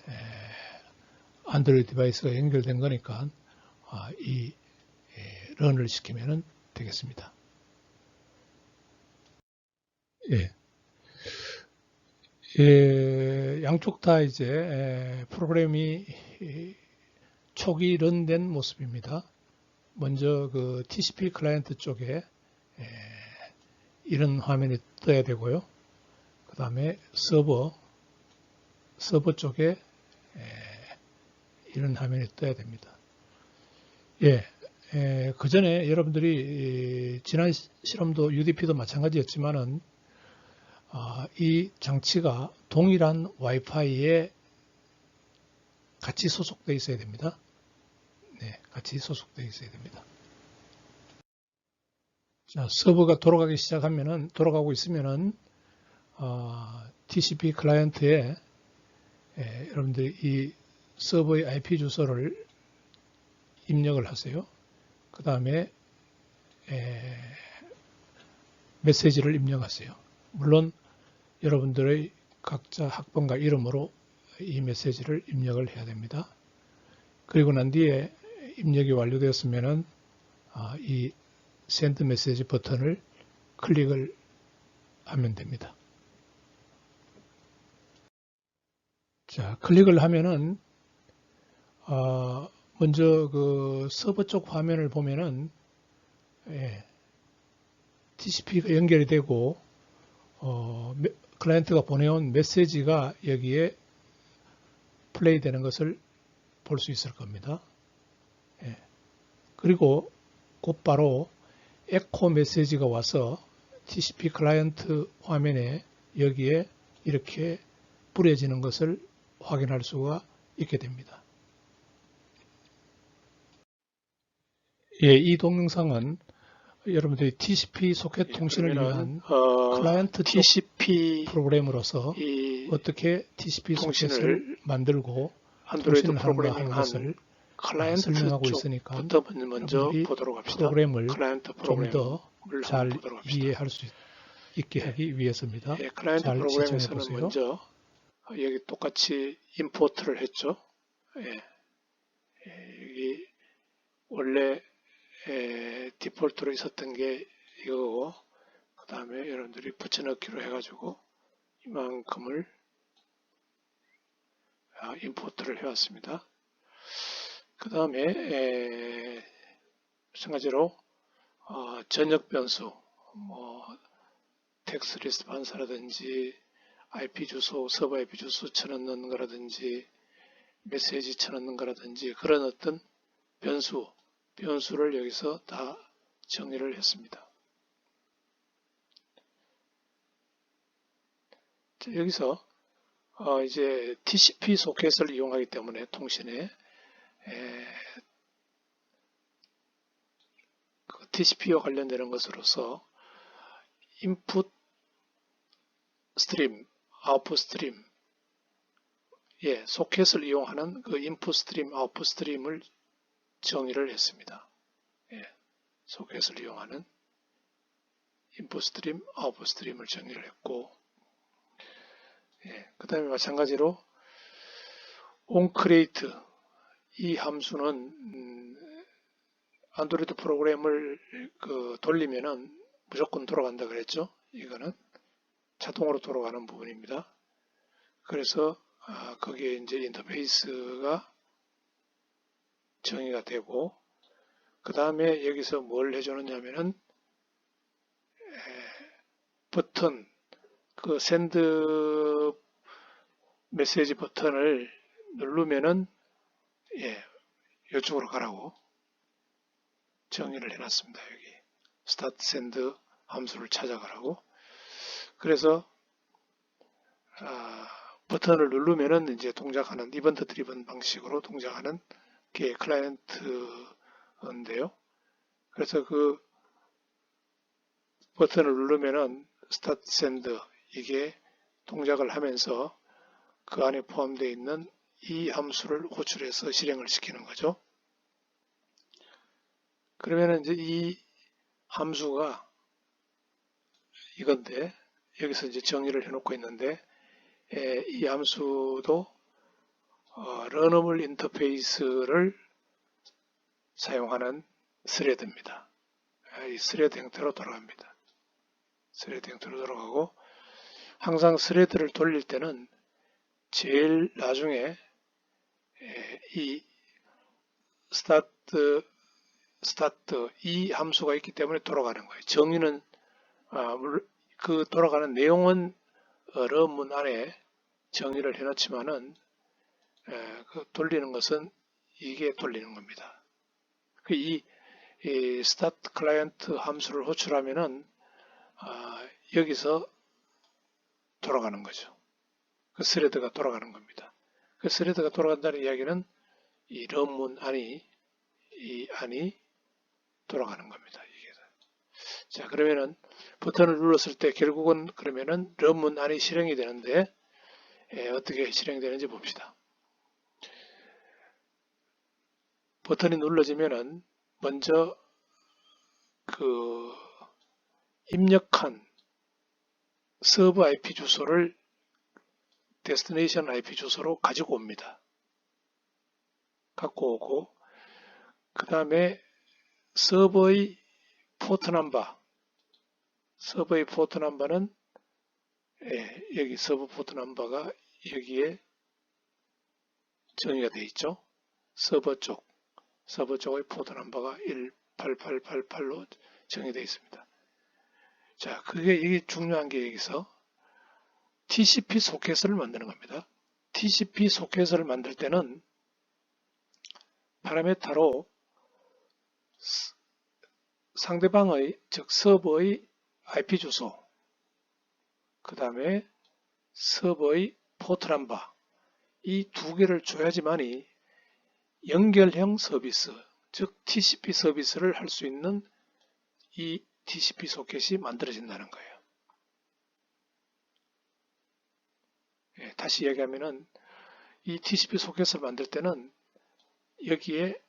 안드로이드 디바이스가 연결된 거니까 이 런을 시키면 되겠습니다. 양쪽 다 이제 프로그램이 초기 런된 모습입니다. 먼저 그 TCP 클라이언트 쪽에 이런 화면이 떠야 되고요. 그 다음에 서버 쪽에 이런 화면이 떠야 됩니다. 그 전에 여러분들이 지난 실험도 UDP도 마찬가지였지만은 이 장치가 동일한 와이파이에 같이 소속되어 있어야 됩니다. 같이 소속되어 있어야 됩니다. 자, 서버가 돌아가고 있으면은 TCP 클라이언트에 여러분들이 이 서버의 IP 주소를 입력을 하세요. 그 다음에 메시지를 입력하세요. 물론 여러분들의 각자 학번과 이름으로 이 메시지를 입력을 해야 됩니다. 그리고 난 뒤에 입력이 완료되었으면은 이 샌드 메시지 버튼을 클릭을 하면 됩니다. 자, 클릭을 하면은 먼저 그 서버 쪽 화면을 보면은 TCP가 연결이 되고 클라이언트가 보내온 메시지가 여기에 플레이 되는 것을 볼 수 있을 겁니다. 그리고 곧바로 에코 메시지가 와서 TCP 클라이언트 화면에 여기에 이렇게 뿌려지는 것을 확인할 수가 있게 됩니다. 이 동영상은 여러분들이 TCP 소켓 통신을 위한 클라이언트 쪽 TCP 프로그램으로서 어떻게 TCP 소켓을 만들고 통신을 하는가 하는 것을 설명하고 있으니까 여러분들이 프로그램을 좀 더 잘 이해할 수 있게 하기 위해서입니다. 클라이언트 잘 시청해 프로그램에서는 보세요. 먼저 여기 똑같이 임포트를 했죠. 여기 원래 디폴트로 있었던 게 이거고, 그 다음에 여러분들이 붙여넣기로 해가지고 이만큼을 임포트를 해왔습니다. 그 다음에 마찬가지로 전역 변수, 뭐 텍스트 리스폰스라든지 IP 주소, 서버 IP 주소 쳐넣는 거라든지 메시지 쳐넣는 거라든지 그런 어떤 변수를 여기서 다 정의를 했습니다. 자, 여기서 이제 TCP 소켓을 이용하기 때문에 통신에 TCP와 관련되는 것으로서 인풋 스트림, 아웃풋 스트림, 소켓을 이용하는 그 인풋 스트림, 아웃풋 스트림을 정의를 했습니다. 소켓을 이용하는 인풋 스트림, 아웃풋 스트림을 정의를 했고, 그 다음에 마찬가지로 onCreate 이 함수는 안드로이드 프로그램을 돌리면은 무조건 돌아간다 그랬죠. 이거는 자동으로 돌아가는 부분입니다. 그래서 거기에 이제 인터페이스가 정의가 되고, 그 다음에 여기서 뭘 해주느냐면은 버튼, 그 샌드 메시지 버튼을 누르면은 이쪽으로 가라고 정의를 해놨습니다. 여기 스타트 샌드 함수를 찾아가라고. 그래서 버튼을 누르면은 이제 동작하는 이벤트 드리븐 방식으로 동작하는 게 클라이언트인데요. 그래서 그 버튼을 누르면은 스타트 샌드 이게 동작을 하면서 그 안에 포함되어 있는 이 함수를 호출해서 실행을 시키는 거죠. 그러면 이제 이 함수가 이건데 여기서 이제 정의를 해놓고 있는데 이 함수도 러너블 인터페이스를 사용하는 스레드입니다. 이 스레드 형태로 돌아갑니다. 스레드 형태로 돌아가고 항상 스레드를 돌릴 때는 제일 나중에 이 스타트 이 함수가 있기 때문에 돌아가는 거예요. 정의는 그 돌아가는 내용은 런 안에 정의를 해놓지만은 그 돌리는 것은 이게 돌리는 겁니다. 이 스타트 클라이언트 함수를 호출하면은 여기서 돌아가는 거죠. 그 스레드가 돌아가는 겁니다. 그 스레드가 돌아간다는 이야기는 이 런문 안이 돌아가는 겁니다. 이게. 자, 그러면은 버튼을 눌렀을 때 결국은 그러면은 런문 안이 실행이 되는데 어떻게 실행이 되는지 봅시다. 버튼이 눌러지면은 먼저 그 입력한 서브 IP 주소를 데스티네이션 IP 주소로 가지고 옵니다. 갖고 오고 그 다음에 서버의 포트 넘버, 서버의 포트 넘버는 여기 서버 포트 넘버가 여기에 정의가 되어 있죠. 서버 쪽의 포트 넘버가 18888로 정의되어 있습니다. 자, 이게 중요한 게 여기서 TCP 소켓을 만드는 겁니다. TCP 소켓을 만들 때는 파라메타로 상대방의, 즉 서버의 IP 주소, 그 다음에 서버의 포트 넘버, 이 두 개를 줘야지만이 연결형 서비스, 즉 TCP 서비스를 할 수 있는 이 TCP 소켓이 만들어진다는 거예요. 다시 이야기하면은 이 TCP 소켓을 만들 때는 여기에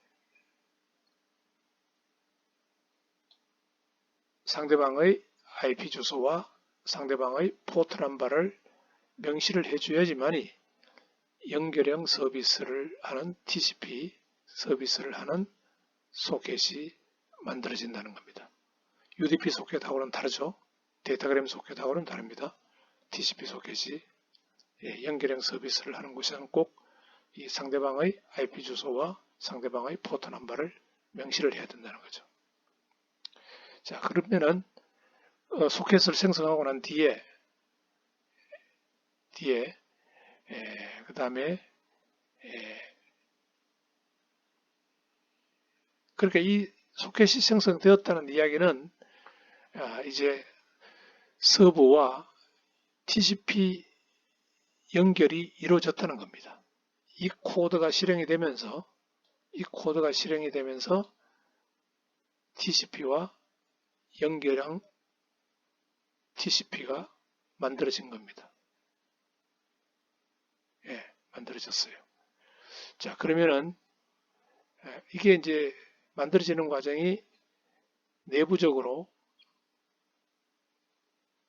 상대방의 IP 주소와 상대방의 포트 넘버를 명시를 해줘야지만이 연결형 서비스를 하는 TCP 서비스를 하는 소켓이 만들어진다는 겁니다. UDP 소켓하고는 다르죠. 데이터그램 소켓하고는 다릅니다. TCP 소켓이 연결형 서비스를 하는 곳에는 꼭 이 상대방의 IP 주소와 상대방의 포트 넘버를 명시를 해야 된다는 거죠. 자, 그러면은 소켓을 생성하고 난 뒤에 그 다음에 그러니까 이 소켓이 생성되었다는 이야기는 이제 서버와 TCP 연결이 이루어졌다는 겁니다. 이 코드가 실행이 되면서 TCP와 연결한 TCP가 만들어진 겁니다. 예, 만들어졌어요. 자, 그러면은 이게 이제 만들어지는 과정이 내부적으로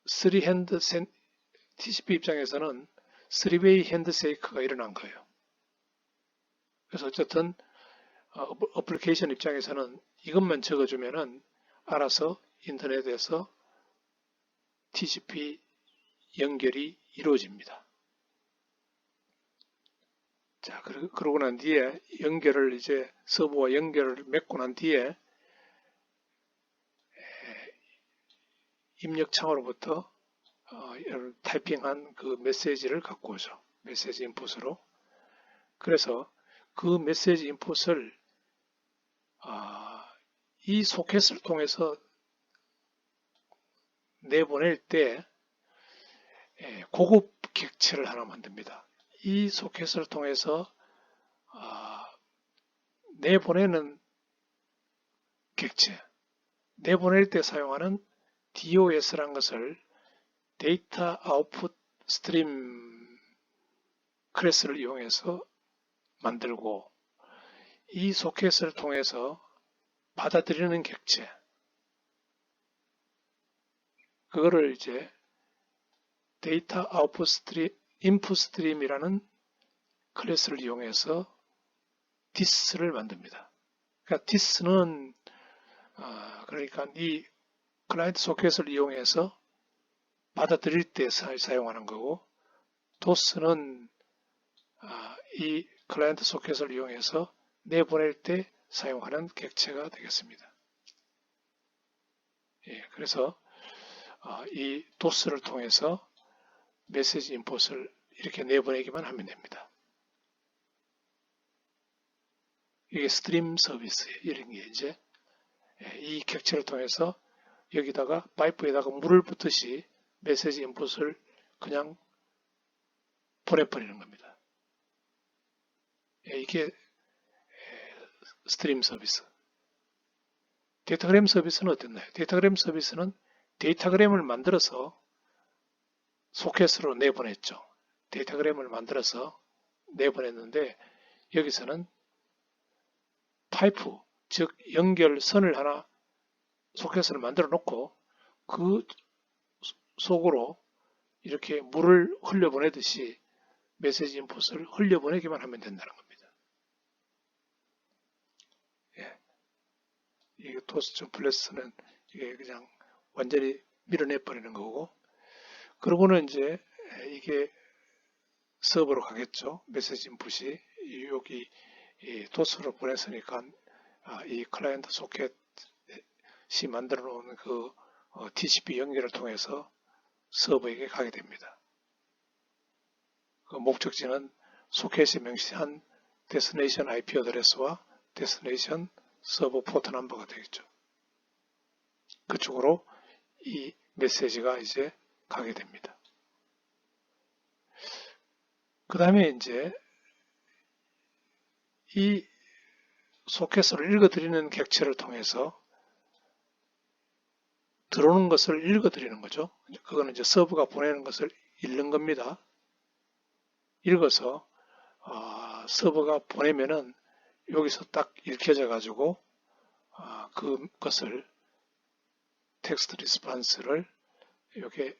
3핸드 TCP 입장에서는 3웨이 핸드쉐이크가 일어난 거예요. 그래서 어쨌든 어플리케이션 입장에서는 이것만 적어주면은 알아서 인터넷에서 TCP 연결이 이루어집니다. 자, 그러고 난 뒤에 연결을 이제 서버와 연결을 맺고 난 뒤에 입력창으로부터 타이핑한 그 메시지를 갖고 오죠. 메시지 인풋으로. 그래서 그 메시지 인풋을 이 소켓을 통해서 내보낼 때 고급 객체를 하나 만듭니다. 이 소켓을 통해서 내보내는 객체, 내보낼 때 사용하는 DOS라는 것을 데이터 아웃풋 스트림 클래스를 이용해서 만들고 이 소켓을 통해서 받아들이는 객체, 그거를 이제 데이터 아웃풋 스트림, 인풋 스트림이라는 클래스를 이용해서 디스를 만듭니다. 그러니까 디스는 그러니까 이 클라이언트 소켓을 이용해서 받아들일 때 사용하는 거고, 도스는 이 클라이언트 소켓을 이용해서 내보낼 때 사용하는 객체가 되겠습니다. 예, 그래서 이 도스를 통해서 메시지 인풋을 이렇게 내보내기만 하면 됩니다. 이게 스트림 서비스예요. 이런 게 이제 이 객체를 통해서 여기다가 파이프에다가 물을 붓듯이 메시지 인풋을 그냥 보내버리는 겁니다. 이게 스트림 서비스. 데이터그램 서비스는 어땠나요? 데이터그램 서비스는 데이터그램을 만들어서 소켓으로 내보냈죠. 데이터그램을 만들어서 내보냈는데 여기서는 파이프, 즉 연결선을 하나 소켓을 만들어 놓고 그 속으로 이렇게 물을 흘려보내듯이 메시지 인풋을 흘려보내기만 하면 된다는 겁니다. 예. 이게 토스.플래스는 이게 그냥 완전히 밀어내버리는 거고, 그러고는 이제 이게 서버로 가겠죠. 메시지 인풋이 여기 도스로 보냈으니까 이 클라이언트 소켓이 만들어 놓은 그 TCP 연결을 통해서 서버에게 가게 됩니다. 그 목적지는 소켓이 명시한 데스티네이션 IP 어드레스와 데스티네이션 서버 포트 넘버가 되겠죠. 그쪽으로 이 메시지가 이제 가게 됩니다. 그 다음에 이제 이 소켓을 읽어드리는 객체를 통해서 들어오는 것을 읽어드리는 거죠. 그거는 이제 서버가 보내는 것을 읽는 겁니다. 읽어서 서버가 보내면은 여기서 딱 읽혀져 가지고 그것을 텍스트 리스폰스를 여기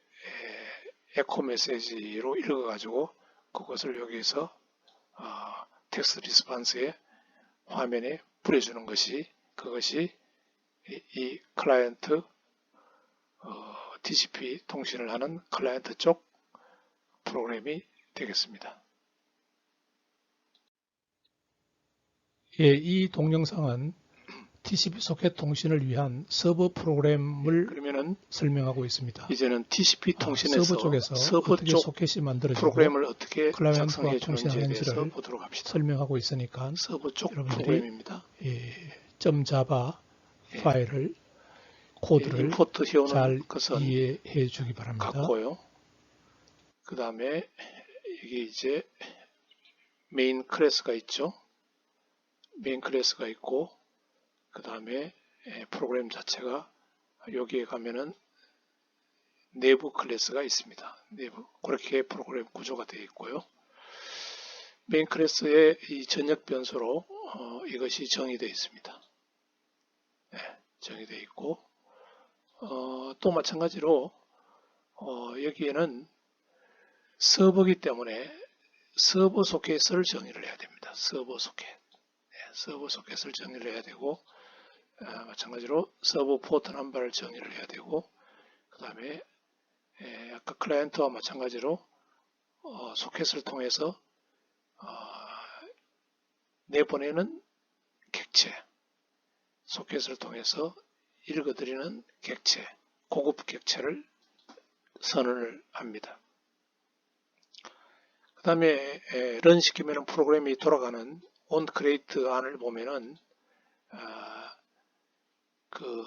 에코 메시지로 읽어 가지고 그것을 여기서 텍스트 리스폰스의 화면에 뿌려주는 것이 그것이 이 클라이언트 TCP 통신을 하는 클라이언트 쪽 프로그램이 되겠습니다. 예, 이 동영상은 TCP 소켓 통신을 위한 서버 프로그램을 그러면은 설명하고 있습니다. 이제는 TCP 통신에서 서버 쪽에서 서버 어떻게 쪽 소켓이 만들어지고 프로그램을 어떻게 클라이언트와 작성해 주는지에 대해서 통신하는지를 보도록 합시다. 설명하고 있으니까 서버 쪽 여러분들이 프로그램입니다. .java 예. 파일을 코드를 임포트 해오는 잘 것은 이해해 주기 바랍니다. 같고요. 그 다음에 이게 이제 메인 클래스가 있죠. 메인 클래스가 있고 그 다음에 프로그램 자체가 여기에 가면은 내부 클래스가 있습니다. 내부 그렇게 프로그램 구조가 되어 있고요. 메인 클래스의 이 전역 변수로 이것이 정의되어 있습니다. 정의되어 있고 또 마찬가지로 여기에는 서버이기 때문에 서버 소켓을 정의를 해야 됩니다. 서버 소켓. 서버 소켓을 정의를 해야 되고 마찬가지로 서버 포트 넘버를 정의를 해야 되고 그 다음에 아까 클라이언트와 마찬가지로 소켓을 통해서 내보내는 객체, 소켓을 통해서 읽어드리는 객체, 고급 객체를 선언을 합니다. 그 다음에 런 시키면 프로그램이 돌아가는 onCreate 안을 보면은 그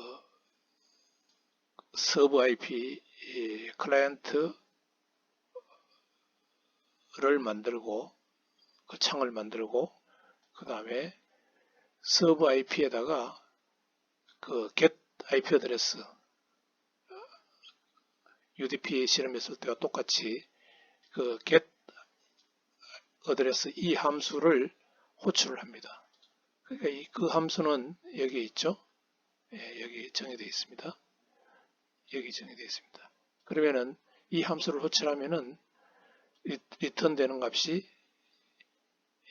서브 IP 클라이언트를 만들고 그 창을 만들고 그 다음에 서브 IP에다가 그 get IP 어드레스 UDP 실험했을 때와 똑같이 그 get 어드레스 이 함수를 호출을 합니다. 그러니까 그 함수는 여기 있죠. 여기 정의되어 있습니다. 여기 정의되어 있습니다. 그러면은 이 함수를 호출하면은 리턴 되는 값이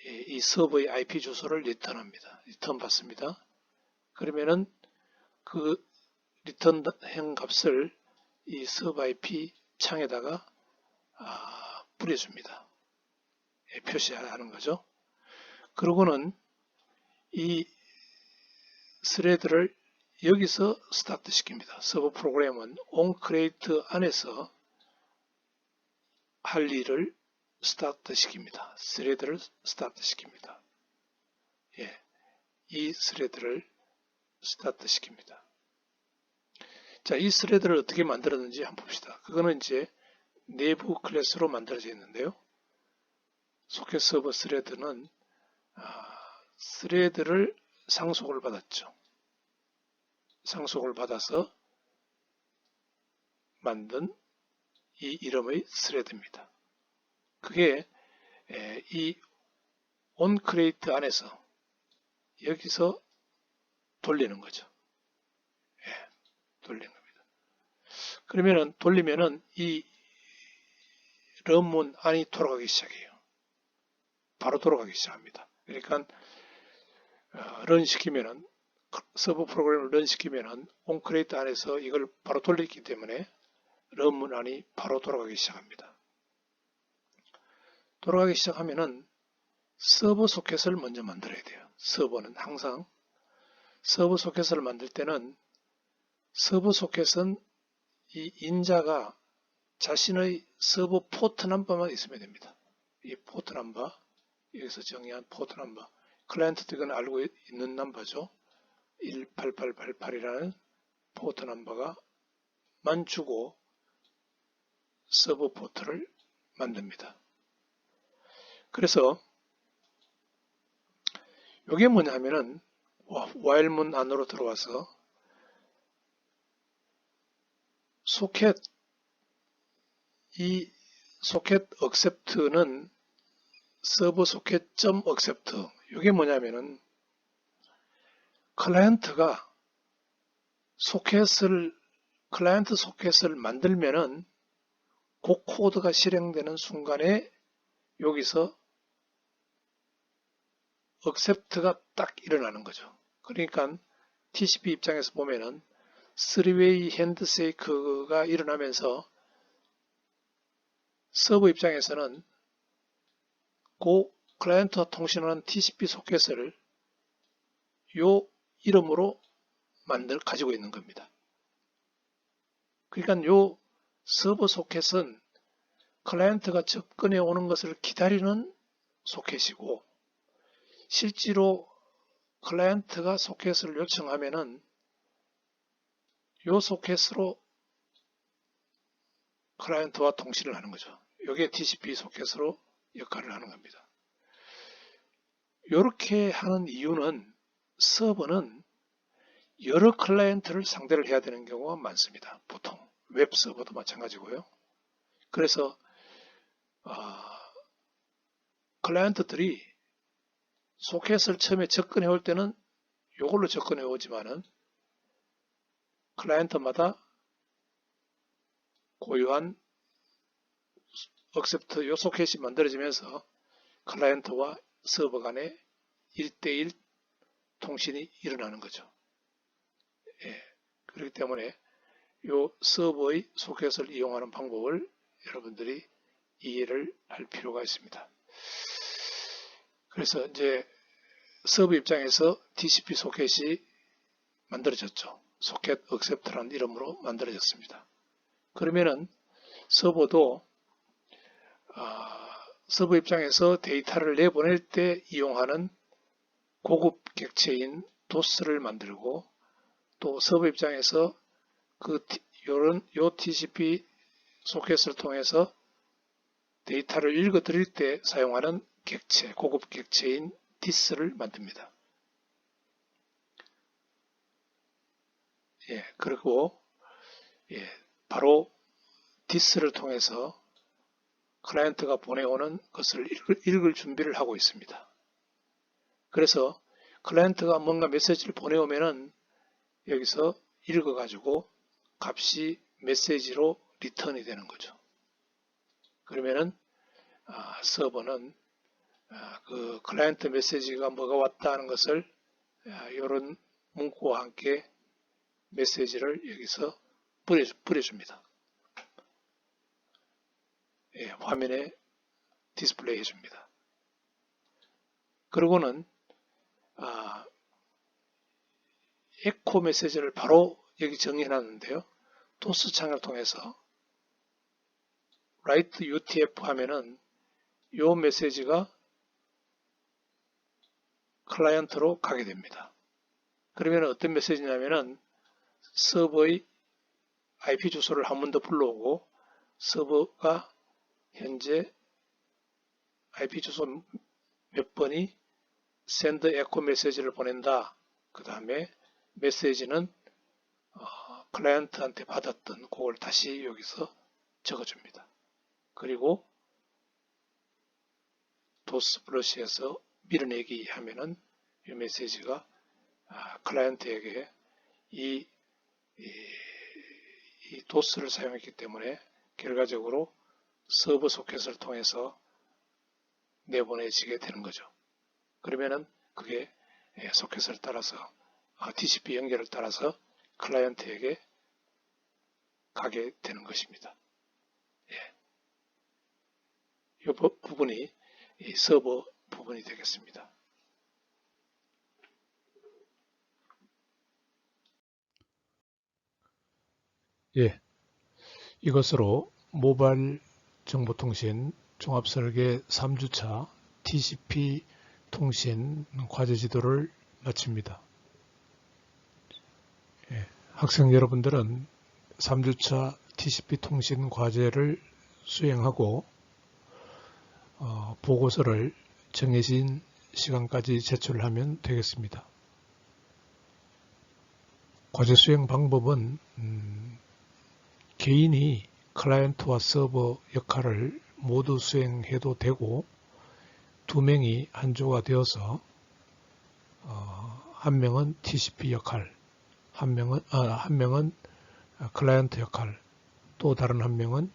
이 서버의 IP 주소를 리턴합니다. 리턴 받습니다. 그러면은 그 리턴형 값을 이 서버 IP 창에다가 뿌려줍니다. 표시하는 거죠. 그러고는 이 스레드를 여기서 스타트 시킵니다. 서버 프로그램은 onCreate 안에서 할 일을 스타트 시킵니다. 스레드를 스타트 시킵니다. 이 스레드를 스타트 시킵니다. 자, 이 스레드를 어떻게 만들었는지 한번 봅시다. 그거는 이제 내부 클래스로 만들어져 있는데요. 소켓 서버 스레드는 스레드를 상속을 받았죠. 상속을 받아서 만든 이 이름의 스레드입니다. 그게 이 onCreate 안에서 여기서 돌리는 거죠. 돌리는 겁니다. 그러면은 돌리면은 이 런문 안이 돌아가기 시작해요. 바로 돌아가기 시작합니다. 그러니까 런 시키면은 서버 프로그램을 런 시키면은 onCreate 안에서 이걸 바로 돌리기 때문에 런문 안이 바로 돌아가기 시작합니다. 돌아가기 시작하면은 서버 소켓을 먼저 만들어야 돼요. 서버는 항상 서버 소켓을 만들 때는 서버 소켓은 이 인자가 자신의 서버 포트 넘버만 있으면 됩니다. 이 포트 넘버, 여기서 정의한 포트 넘버, 클라이언트도 이건 알고 있는 넘버죠. 18888이라는 포트 넘버가 만 주고 서버 포트를 만듭니다. 그래서 이게 뭐냐 하면은 while문 안으로 들어와서 소켓 이 소켓 accept는 서버 소켓.accept 이게 뭐냐면은 클라이언트가 클라이언트 소켓을 만들면은 그 코드가 실행되는 순간에 여기서 accept가 딱 일어나는 거죠. 그러니까 TCP 입장에서 보면은 3-way 핸드쉐이크가 일어나면서 서버 입장에서는 그 클라이언트와 통신하는 TCP 소켓을 요 이름으로 가지고 있는 겁니다. 그러니까 요 서버 소켓은 클라이언트가 접근해 오는 것을 기다리는 소켓이고, 실제로 클라이언트가 소켓을 요청하면은 요 소켓으로 클라이언트와 통신을 하는 거죠. 이게 TCP 소켓으로 역할을 하는 겁니다. 이렇게 하는 이유는 서버는 여러 클라이언트를 상대를 해야 되는 경우가 많습니다. 보통 웹 서버도 마찬가지고요. 그래서 클라이언트들이 소켓을 처음에 접근해 올 때는 이걸로 접근해 오지만은 클라이언트마다 고유한 억셉트 요 소켓이 만들어지면서 클라이언트와 서버 간의 1대1 통신이 일어나는 거죠. 예, 그렇기 때문에 요 서버의 소켓을 이용하는 방법을 여러분들이 이해를 할 필요가 있습니다. 그래서 이제 서버 입장에서 TCP 소켓이 만들어졌죠. 소켓 억셉트라는 이름으로 만들어졌습니다. 그러면은 서버도 서버 입장에서 데이터를 내보낼 때 이용하는 고급 객체인 도스를 만들고, 또 서버 입장에서 요 TCP 소켓을 통해서 데이터를 읽어드릴 때 사용하는 객체, 고급 객체인 디스를 만듭니다. 예, 그리고 바로 디스를 통해서 클라이언트가 보내오는 것을 읽을 준비를 하고 있습니다. 그래서 클라이언트가 뭔가 메시지를 보내오면은 여기서 읽어가지고 값이 메시지로 리턴이 되는 거죠. 그러면은 서버는 그 클라이언트 메시지가 뭐가 왔다 하는 것을 이런 문구와 함께 메시지를 여기서 뿌려줍니다. 예, 화면에 디스플레이 해줍니다. 그리고는 에코 메시지를 바로 여기 정의해놨는데요. 도스 창을 통해서 write UTF 하면은 이 메시지가 클라이언트로 가게 됩니다. 그러면 어떤 메시지냐면은 서버의 IP 주소를 한 번 더 불러오고, 서버가 현재 IP 주소 몇 번이 send echo 메시지를 보낸다. 그 다음에 메시지는 클라이언트한테 받았던 그걸 다시 여기서 적어줍니다. 그리고 도스 플러시에서 밀어내기 하면은 이 메시지가 클라이언트에게 이 도스를 사용했기 때문에 결과적으로 서버 소켓을 통해서 내보내지게 되는 거죠. 그러면은 그게 소켓을 따라서 TCP 연결을 따라서 클라이언트에게 가게 되는 것입니다. 예. 이 부분이 이 서버 부분이 되겠습니다. 예, 이것으로 모바일 정보통신 종합설계 3주차 TCP 통신 과제 지도를 마칩니다. 예, 학생 여러분들은 3주차 TCP 통신 과제를 수행하고 보고서를 정해진 시간까지 제출하면 되겠습니다. 과제 수행 방법은 개인이 클라이언트와 서버 역할을 모두 수행해도 되고, 2명이 한 조가 되어서 한 명은 TCP 역할, 한 명은 클라이언트 역할, 또 다른 한 명은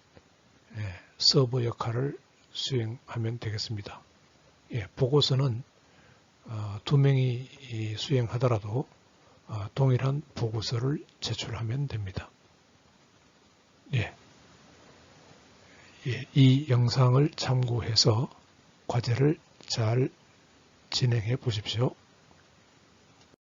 서버 역할을 수행하면 되겠습니다. 예, 보고서는 2명이 수행하더라도 동일한 보고서를 제출하면 됩니다. 예. 이 영상을 참고해서 과제를 잘 진행해 보십시오.